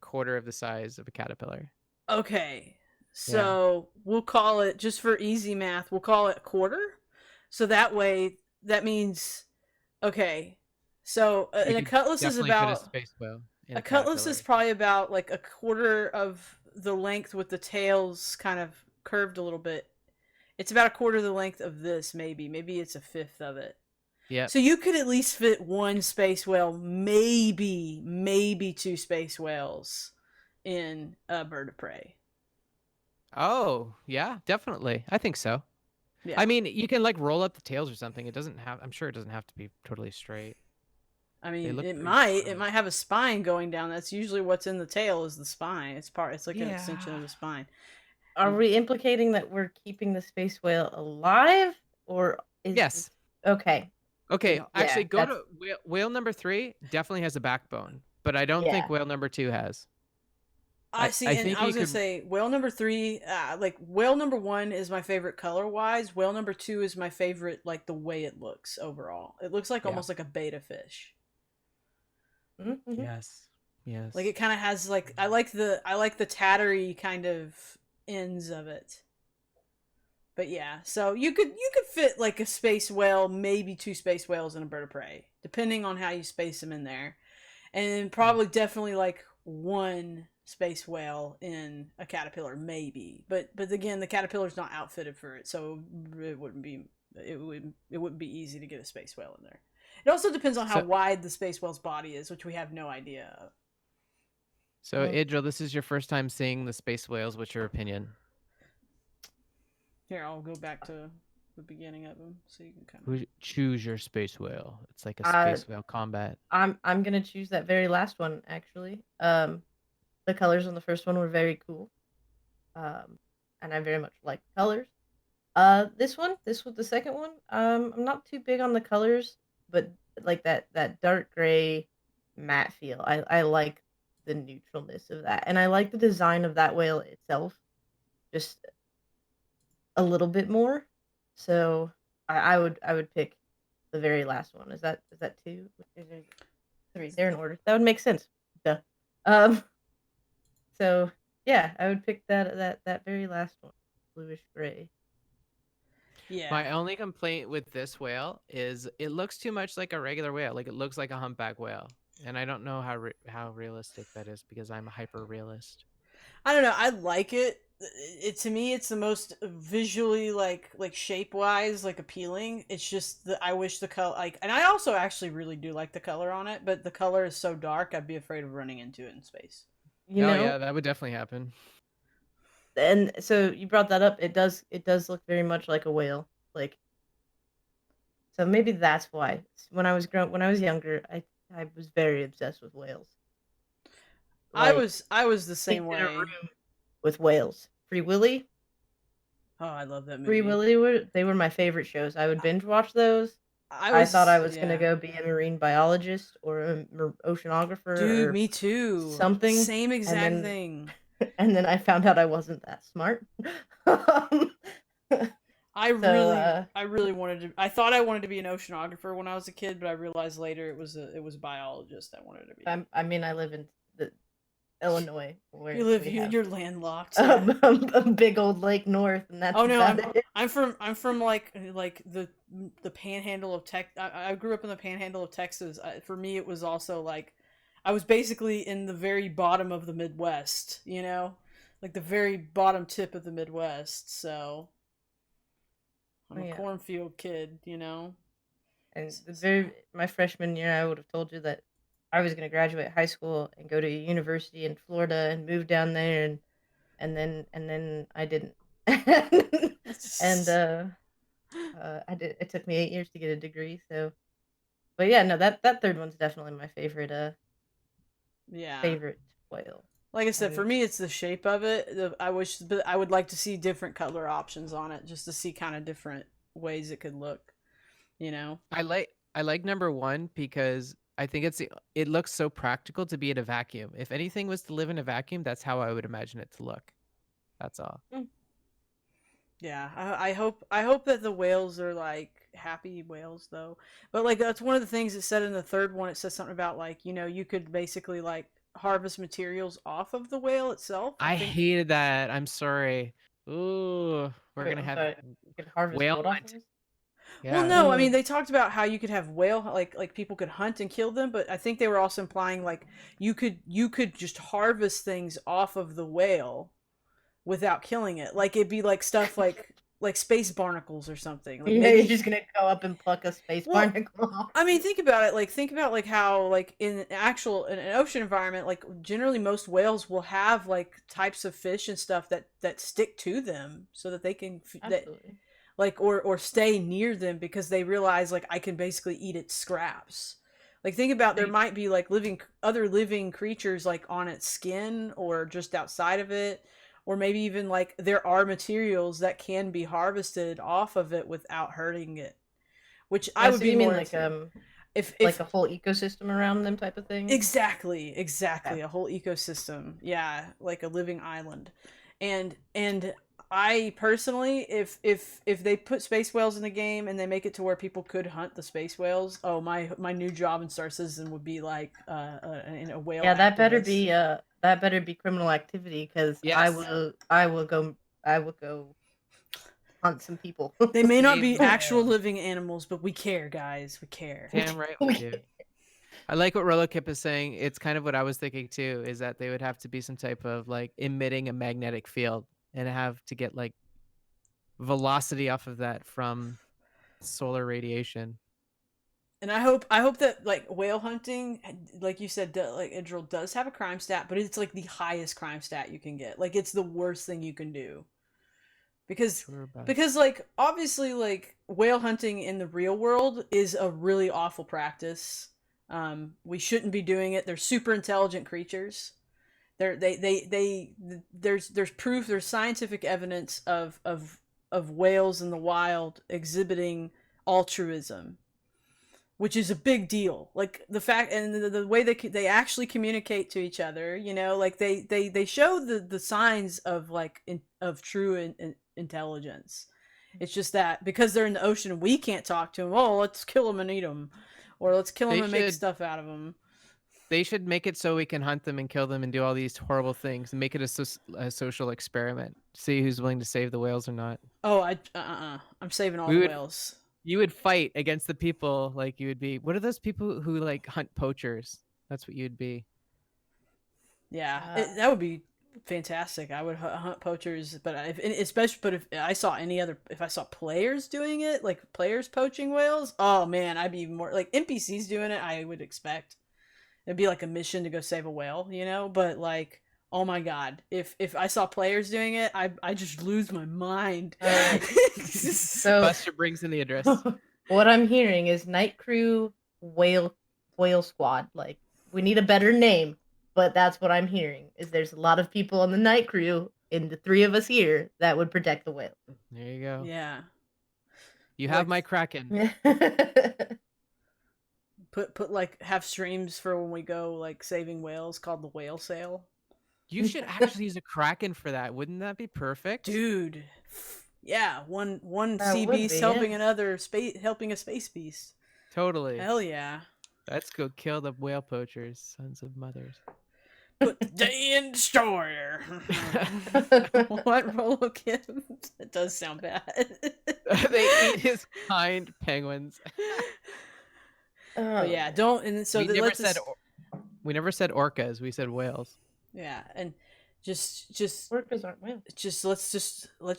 1/4 of the size of a caterpillar. Okay, so we'll call it, just for easy math, we'll call it a quarter. So that way, that means, okay, So You and could definitely fit a space whale in a a cutlass caterpillar. is probably about like a quarter of the length with the tails kind of curved a little bit. It's about a quarter of the length of this, maybe it's a fifth of it. Yep. So you could at least fit one space whale, maybe two space whales in a bird of prey. Oh, yeah, definitely. I think so. Yeah. I mean, you can like roll up the tails or something. It doesn't have. I'm sure it doesn't have to be totally straight. I They mean, look it pretty might. It deformed. might have a spine going down. That's usually what's in the tail is the spine. It's like an extension of Yeah. the spine. Are we implicating that we're keeping the space whale alive, or is this Yes. okay? Okay. Then Actually, yeah, go that's to whale number 3. Definitely has a backbone, but I don't think yeah. whale number 2 has. I see, I and think I you was gonna could. say whale number three. Like whale number one is my favorite color wise. Whale number two is my favorite, like the way it looks overall. It looks like Yeah. almost like a beta fish. Mm-hmm. Yes. Like Yes. it kind of has like I like the tattery kind of ends of it. But yeah, so you could fit like a space whale, maybe two space whales in a bird of prey, depending on how you space them in there, and Mm. probably definitely like one space whale in a caterpillar, maybe. But again, the caterpillar's not outfitted for it, so it wouldn't be easy to get a space whale in there. It also depends on how So wide the space whale's body is, which we have no idea of. so Idril, this is your first time seeing the space whales. What's your opinion? Here, I'll go back to the beginning of them so you can kind of. Choose your space whale. It's like a Uh, space whale combat. I'm gonna choose that very last one actually. The colors on the first one were very cool. Um, and I very much like the colors. This was the second one. I'm not too big on the colors, but like that dark gray matte feel. I like the neutralness of that, and I like the design of that whale itself just a little bit more. So I would pick the very last one. Is that two? Is there three? They're in order. That would make sense. Duh. Um. So yeah, I would pick that very last one, bluish gray. Yeah, My only complaint with this whale is it looks too much like a regular whale. Like it looks like a humpback whale, and I don't know how realistic that is because I'm a hyper realist. I don't know. I like it. It to me, it's the most visually like shape wise like appealing. It's just that I wish the color and I also actually really do like the color on it, but the color is so dark, I'd be afraid of running into it in space. You Oh know, yeah, that would definitely happen. and so you brought that up. It does look very much like a whale. Like so maybe that's why when I was younger, I was very obsessed with whales. I Like was I was the sleep same in a way. room with whales. Oh, I love that Free movie. Willy were my favorite shows. I would binge watch those. I I thought I was was gonna yeah. go be a marine biologist or a oceanographer Dude, or me too. something, Same and exact then thing. and then I found out I wasn't that smart. Um, I so really I really wanted to I thought I wanted to be an oceanographer when I was a kid, but I realized later it was a biologist I wanted to be. I mean, I live in the Illinois You where live we you have you're landlocked, yeah. a big old lake north, and that's Oh no, about I'm it. I'm from I'm from like the panhandle of Tex. I grew up in the panhandle of Texas. For me, it was also like I was basically in the very bottom of the Midwest. Like the very bottom tip of the Midwest. So I'm Oh, a yeah, cornfield kid. and my freshman year, I would have told you that I was going to graduate high school and go to a university in Florida and move down there, and then I didn't, and I did. It took me 8 years to get a degree. So, but yeah, no, that third one's definitely my yeah. favorite whale. Like I said, for And me, it's the shape of it. But I would like to see different color options on it, just to see kind of different ways it could look. You know. I like number 1 because I think it looks so practical to be in a vacuum. If anything was to live in a vacuum, that's how I would imagine it to look. That's all. mm, Yeah, I hope that the whales are like happy whales though. But like that's one of the things it said in the third one. It says something about like you could basically like harvest materials off of the whale itself. I I think. hated that. I'm sorry. Ooh, we're wait, gonna I'm have sorry. You can harvest whale what off of hunt. this? Well, Yeah. no, I Ugh. mean they talked about how you could have whale like people could hunt and kill them, but I think they were also implying like you could just harvest things off of the whale without killing it. Like it'd be like stuff like space barnacles or something. Like Yeah, you're maybe just gonna go up and pluck a space well, barnacle off. I mean, think about it. Like, think about like how like in an ocean environment, like generally most whales will have like types of fish and stuff that stick to them so that they can that Absolutely. like or stay near them because they realize like I can basically eat its scraps. Like think about there Right. might be like other living creatures like on its skin or just outside of it, or maybe even like there are materials that can be harvested off of it without hurting it, which I would So be you mean more into. If like a whole ecosystem around them type of thing? exactly Okay. a whole ecosystem, yeah, like a living island, and I personally, if they put space whales in the game and they make it to where people could hunt the space whales, oh my new job in Star Citizen would be like a whale Yeah, activist. that better be criminal activity because Yes. I will go hunt some people. They may not Save be the actual whales. living animals, but we care, guys. We care. Damn right we do. I like what Rolokip is saying. It's kind of what I was thinking too, is that they would have to be some type of like emitting a magnetic field and have to get like velocity off of that from solar radiation. And I hope that like whale hunting, like you said, like Idril does have a crime stat, but it's like the highest crime stat you can get. Like it's the worst thing you can do because Sure about. because like obviously like whale hunting in the real world is a really awful practice. We shouldn't be doing it. They're super intelligent creatures. They there's proof, there's scientific evidence of whales in the wild exhibiting altruism, which is a big deal. Like the fact and the way they actually communicate to each other, like they show the signs of like of true intelligence. It's just that because they're in the ocean, we can't talk to them. Oh, let's kill them and eat them, or let's kill them They and make should stuff out of them. they should make it so we can hunt them and kill them and do all these horrible things and make it a social experiment. See who's willing to save the whales or not. Oh, I'm saving all We the would whales. You would fight against the people like you would be. What are those people who like hunt poachers? That's what you'd be. Yeah, Uh, that would be fantastic. I would hunt poachers, but especially, but if I saw if I saw players doing it, like players poaching whales, oh man, I'd be even more like NPCs doing it. I would expect it'd be like a mission to go save a whale, But like, oh my god, if I saw players doing it, I just lose my mind. all right. So Buster brings in the address. what I'm hearing is Night Crew Whale Squad. Like we need a better name, but that's what I'm hearing. Is there's a lot of people on the Night Crew in the three of us here that would protect the whale. There you go. Yeah, You have like my Kraken. put like have streams for when we go like saving whales called the whale sale. You should actually use a Kraken for that. Wouldn't that be perfect? Dude, yeah, one That sea would beast be, helping yeah. another space helping a space beast. Totally. Hell yeah. Let's go kill the whale poachers, sons of mothers. Put the day in destroyer. What roller kid? It does sound bad. They eat his kind penguins. But yeah, don't and so we that never lets said us we never said orcas. We said whales. yeah, and just Orcas aren't whales. let's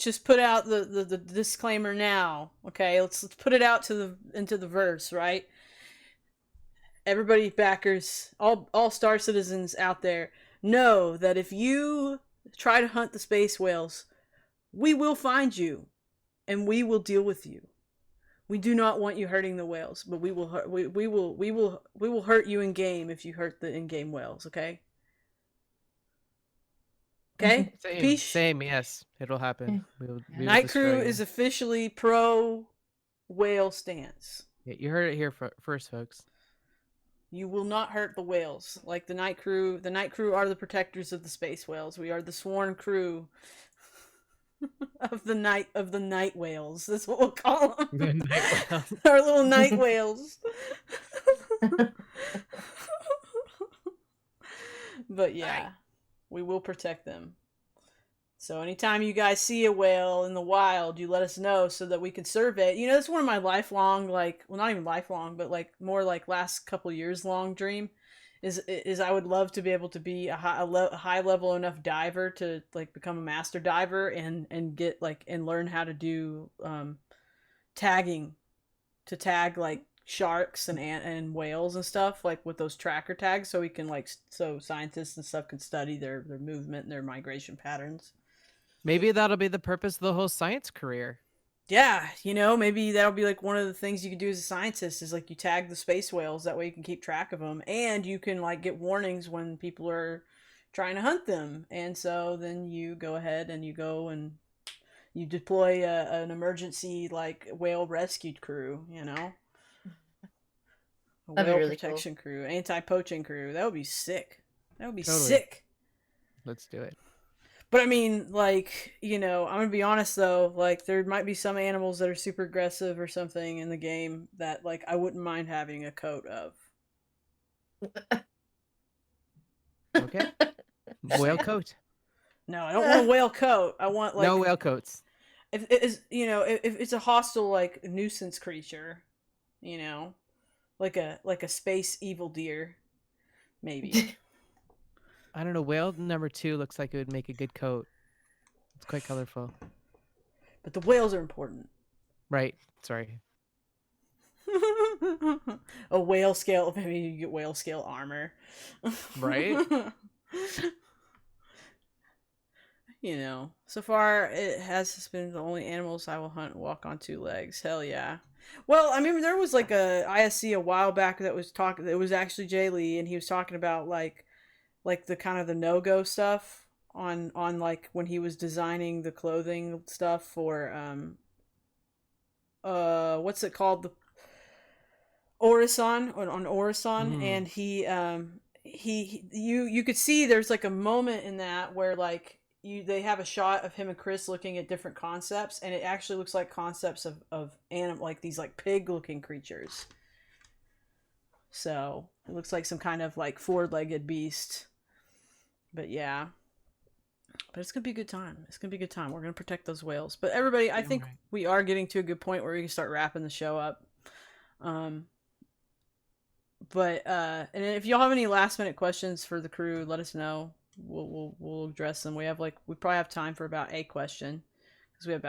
just put out the disclaimer now. Okay, let's put it out into the verse, right? Everybody backers, all Star Citizens out there, know that if you try to hunt the space whales, we will find you and we will deal with you. We do not want you hurting the whales, but we will hurt you in game if you hurt the in-game whales, okay? Okay? Same, yes. It'll happen. We will Night destroy Crew you. is officially pro whale stance. Yeah, you heard it here first, folks. You will not hurt the whales. Like the Night Crew are the protectors of the space whales. We are the sworn crew of the night whales. That's what we'll call them. The night whales. Our little night whales. But yeah, we will protect them. So anytime you guys see a whale in the wild, you let us know so that we can survey it. You know, that's one of my lifelong, like, well, not even lifelong, but like more like last couple years long dream. Is I would love to be able to be a high level enough diver to like become a master diver and get like and learn how to do tagging to tag like sharks and whales and stuff like with those tracker tags so we can like so scientists and stuff can study their movement and their migration patterns. Maybe that'll be the purpose of the whole science career. Yeah, you know, maybe that'll be like one of the things you can do as a scientist is like you tag the space whales. That way you can keep track of them and you can like get warnings when people are trying to hunt them. And so then you go ahead and you go and you deploy an emergency like whale rescue crew, you know, a That'd be whale really cool. protection crew, anti-poaching crew. That would be sick. That would be Totally. sick. Let's do it. But I mean, like, you know, I'm gonna be honest though, like there might be some animals that are super aggressive or something in the game that like I wouldn't mind having a coat of. Okay. Whale coat. No, I don't want a whale coat. I want like No whale coats. if it is, you know, if it's a hostile like nuisance creature, you know, like a space evil deer, maybe. I don't know. Whale number 2 looks like it would make a good coat. It's quite colorful. But the whales are important. Right. Sorry. A whale scale, maybe you get whale scale armor. Right? You know, so far it has been the only animals I will hunt and walk on 2 legs. Hell yeah. Well, I mean, there was like a ISC a while back that was talking. It was actually Jay Lee, and he was talking about like the kind of the no go stuff on like when he was designing the clothing stuff for what's it called, the Orison on Orison, and you could see there's like a moment in that where like they have a shot of him and Chris looking at different concepts, and it actually looks like concepts of animal like these like pig looking creatures. So it looks like some kind of like 4-legged beast. But yeah. But it's gonna be a good time. It's gonna be a good time. We're gonna protect those whales. But everybody, I think we are getting to a good point where we can start wrapping the show up. But and if y'all have any last minute questions for the crew, let us know. We'll address them. We probably have time for about a question because we have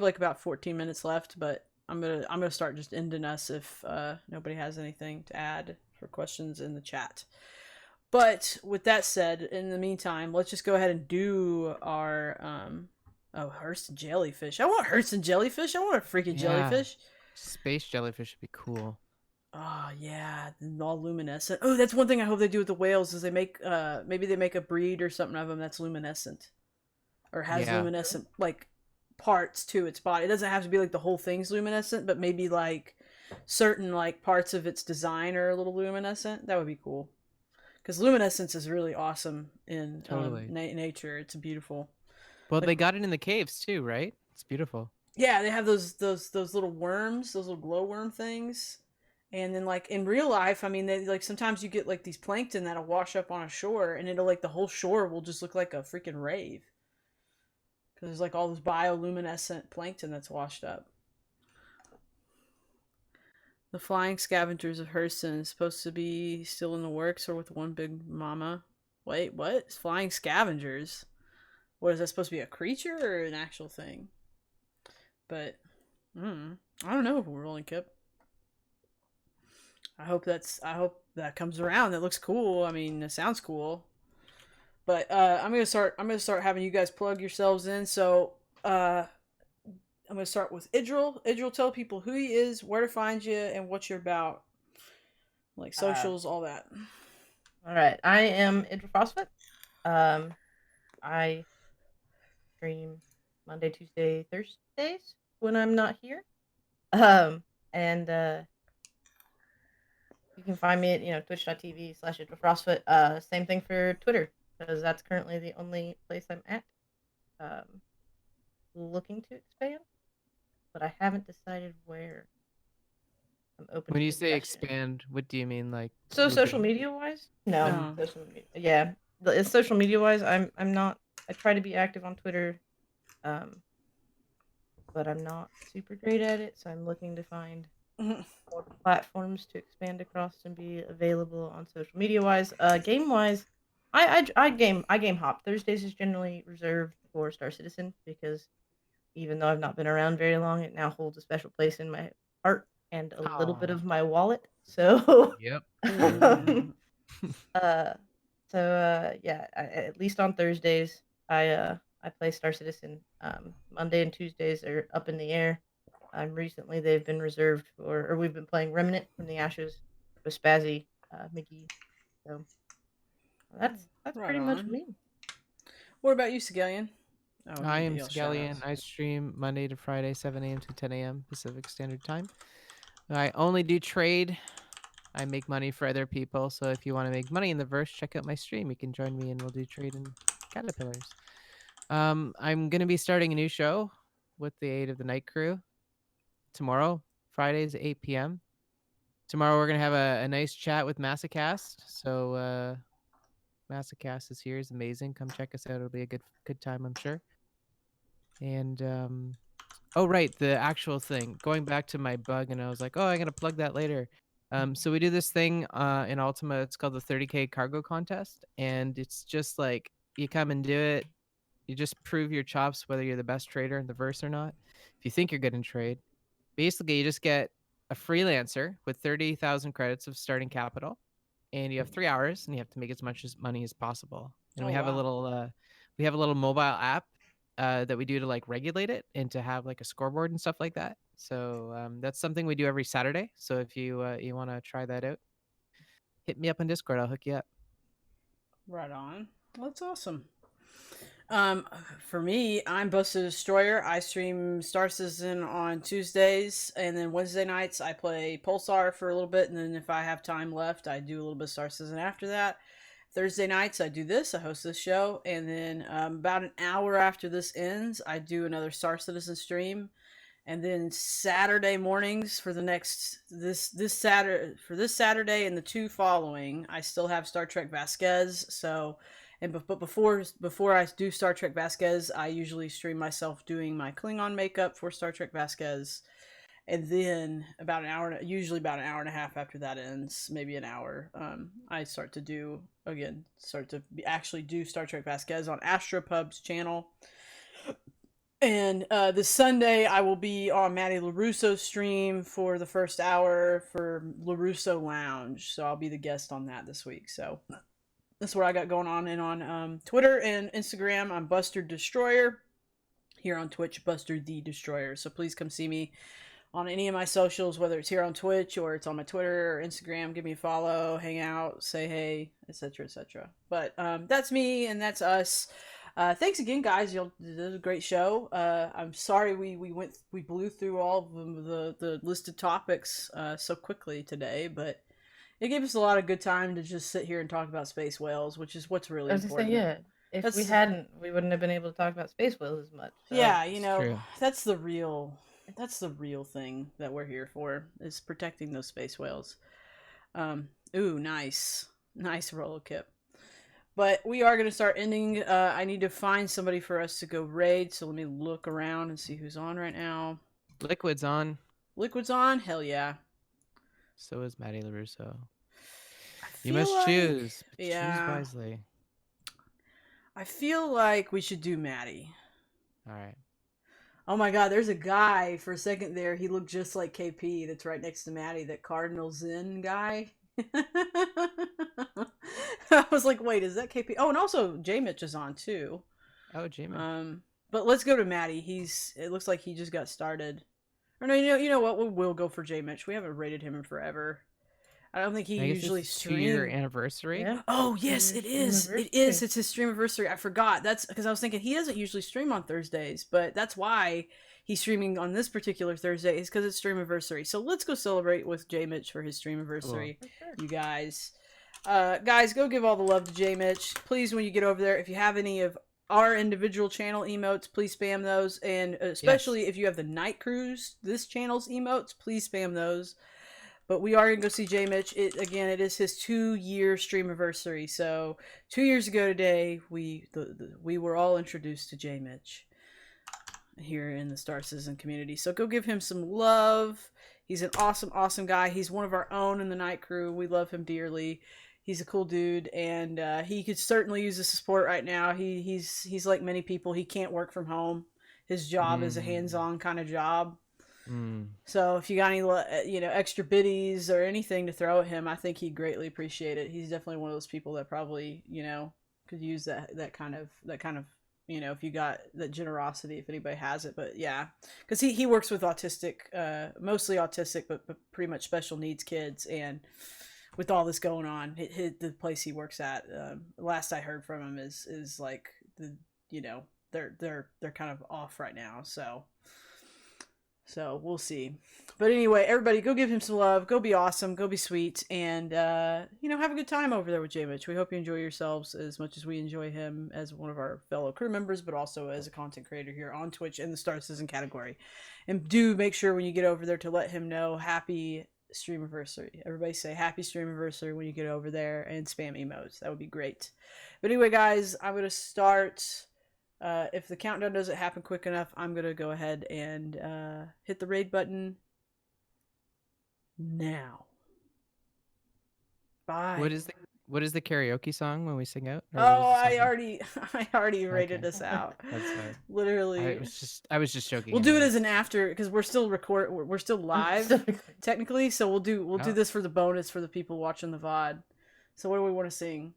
like about 14 minutes left. But I'm gonna start just ending us if nobody has anything to add for questions in the chat. But with that said, in the meantime, let's just go ahead and do our Hurston jellyfish. I want Hurston jellyfish. I want a freaking jellyfish. Space jellyfish would be cool. Oh yeah, all luminescent. Oh, that's one thing I hope they do with the whales is they make maybe they make a breed or something of them that's luminescent, or has luminescent like parts to its body. It doesn't have to be like the whole thing's luminescent, but maybe like certain like parts of its design are a little luminescent. That would be cool. Because luminescence is really awesome in nature. It's beautiful. Well, they got it in the caves too, right? It's beautiful. Yeah, they have those little worms, those little glowworm things. And then like in real life, I mean, they like sometimes you get like these plankton that'll wash up on a shore, and it'll like the whole shore will just look like a freaking rave. Because there's like all this bioluminescent plankton that's washed up. The flying scavengers of Hurston is supposed to be still in the works or with one big mama. Wait, what? It's flying scavengers? What is that supposed to be, a creature or an actual thing? But, I don't know, Rolling Kip. I hope that comes around. That looks cool. I mean, it sounds cool. But I'm gonna start having you guys plug yourselves in. So I'm going to start with Idril. Idril, tell people who he is, where to find you, and what you're about. Like socials, all that. All right. I am Idril Frostfoot. I stream Monday, Tuesday, Thursdays when I'm not here. And you can find me at, twitch.tv/IdrilFrostfoot. Same thing for Twitter, because that's currently the only place I'm at. Looking to expand, but I haven't decided where. I'm open. When you say expand, what do you mean? Like social media wise? No, social media. Yeah, social media wise, I'm not I try to be active on Twitter, um, but I'm not super great at it, so I'm looking to find Mhm. more platforms to expand across and be available on social media wise. Game wise, I game hop. Thursdays is generally reserved for Star Citizen because even though I've not been around very long, it now holds a special place in my heart and a little bit Oh, of my wallet. So, yep. um, Mhm. uh, yeah, at least on Thursdays, I play Star Citizen. Monday and Tuesdays are up in the air. Recently they've been reserved for, or we've been playing Remnant from the Ashes with Spazzy, McGee. So that's Right pretty much on. me. What about you, Scallion? Oh, I you get am y'all shout Scallion. outs. I stream Monday to Friday, 7 a.m. to 10 a.m. Pacific Standard Time. I only do trade. I make money for other people. So if you want to make money in the verse, check out my stream. You can join me and we'll do trade in caterpillars. I'm gonna be starting a new show with the aid of the night crew tomorrow, Fridays 8 p.m. Tomorrow we're gonna have a nice chat with Massacast. So Massacast is here. Is amazing. Come check us out. It'll be a good time, I'm sure. And oh right, the actual thing. Going back to my bug, and I was like, oh, I'm gonna plug that later. So we do this thing in Ultima. It's called the 30K cargo contest, and it's just like you come and do it. You just prove your chops whether you're the best trader in the verse or not. If you think you're good in trade, basically you just get a freelancer with 30,000 credits of starting capital, and you have 3 hours, and you have to make as much as money as possible. And Oh wow. we have a little mobile app that we do to like regulate it and to have like a scoreboard and stuff like that. So that's something we do every Saturday. So if you want to try that out, hit me up on Discord. I'll hook you up. Right on. Well, that's awesome. Um, for me, I'm Busted Destroyer. I stream Star Citizen on Tuesdays, and then Wednesday nights I play Pulsar for a little bit, and then if I have time left, I do a little bit of Star Citizen after that. Thursday nights I do this. I host this show, and then about an hour after this ends, I do another Star Citizen stream, and then Saturday mornings for the next this Saturday and the two following, I still have Star Trek Vasquez. So, but before I do Star Trek Vasquez, I usually stream myself doing my Klingon makeup for Star Trek Vasquez, and then about an hour, usually about an hour and a half after that ends, maybe an hour, I start to actually do Star Trek Vasquez on Astropub's channel. And this Sunday, I will be on Matty LaRusso's stream for the first hour for LaRusso Lounge. So I'll be the guest on that this week. So that's what I got going on. And on Twitter and Instagram, I'm Buster Destroyer. Here on Twitch, Buster the Destroyer. So please come see me on any of my socials, whether it's here on Twitch or it's on my Twitter or Instagram. Give me a follow, hang out, say hey, etc., etc. But that's me and that's us. Thanks again, guys. You did a great show. I'm sorry we blew through all of the listed topics so quickly today, but it gave us a lot of good time to just sit here and talk about space whales, which is what's really I was gonna say, important. yeah. If we That's hadn't, we wouldn't have been able to talk about space whales as much. So Yeah, It's true. that's the real thing that we're here for is protecting those space whales. Ooh, nice roller kip. But we are going to start ending. I need to find somebody for us to go raid. So let me look around and see who's on right now. Liquid's on. Liquid's on. Hell yeah. So is Matty LaRusso. I You feel must like, choose, but choose yeah, wisely. I feel like we should do Maddie. All right. Oh my god, there's a guy for a second there. He looked just like KP that's right next to Maddie, that Cardinal Zen guy. I was like, wait, is that KP? Oh, and also J Mitch is on too. Oh, Jamie. But let's go to Maddie. It looks like he just got started. Or no, you know what? We'll go for J Mitch. We haven't rated him in forever. I don't think he I guess it's usually a 2-year stream. anniversary. yeah, Oh two yes, years it is. It is. anniversary. It's his stream anniversary. I forgot. That's because I was thinking he doesn't usually stream on Thursdays, but that's why he's streaming on this particular Thursday is because it's stream anniversary. So let's go celebrate with J Mitch for his stream Cool. anniversary, For sure. you guys. Guys, go give all the love to J Mitch. Please, when you get over there, if you have any of our individual channel emotes, please spam those, and Yes. especially if you have the Night Cruise, this channel's emotes, please spam those. But we are gonna go see J Mitch. It is his 2-year stream anniversary. So 2 years ago today, we were all introduced to J Mitch here in the Star Citizen community. So go give him some love. He's an awesome, awesome guy. He's one of our own in the night crew. We love him dearly. He's a cool dude, and he could certainly use the support right now. He's like many people. He can't work from home. His job is a hands-on kind of job. So if you got any extra biddies or anything to throw at him, I think he'd greatly appreciate it. He's definitely one of those people that probably could use that kind of if you got that generosity, if anybody has it. But yeah, because he works with mostly autistic, but pretty much special needs kids, and with all this going on, the place he works at, last I heard from him is like they're kind of off right now, so we'll see. But anyway, everybody go give him some love, go be awesome, go be sweet, and have a good time over there with J Mitch. We hope you enjoy yourselves as much as we enjoy him as one of our fellow crew members, but also as a content creator here on Twitch in the Star Citizen category. And do make sure when you get over there to let him know happy stream anniversary. Everybody say happy stream anniversary when you get over there, and spam emotes. That would be great. But anyway, guys, I'm gonna start. If the countdown doesn't happen quick enough, I'm gonna go ahead and hit the raid button now. Bye. What is the karaoke song when we sing out? I already rated us out. That's fine. Literally. I was just joking. We'll do it as an after, because we're still we're still live technically, so we'll do this for the bonus for the people watching the VOD. So what do we want to sing?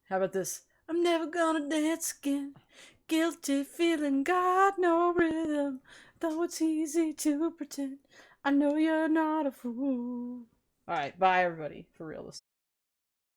How about this? I'm never gonna dance again. Guilty feeling, got no rhythm. Though it's easy to pretend. I know you're not a fool. Alright, bye everybody. For real.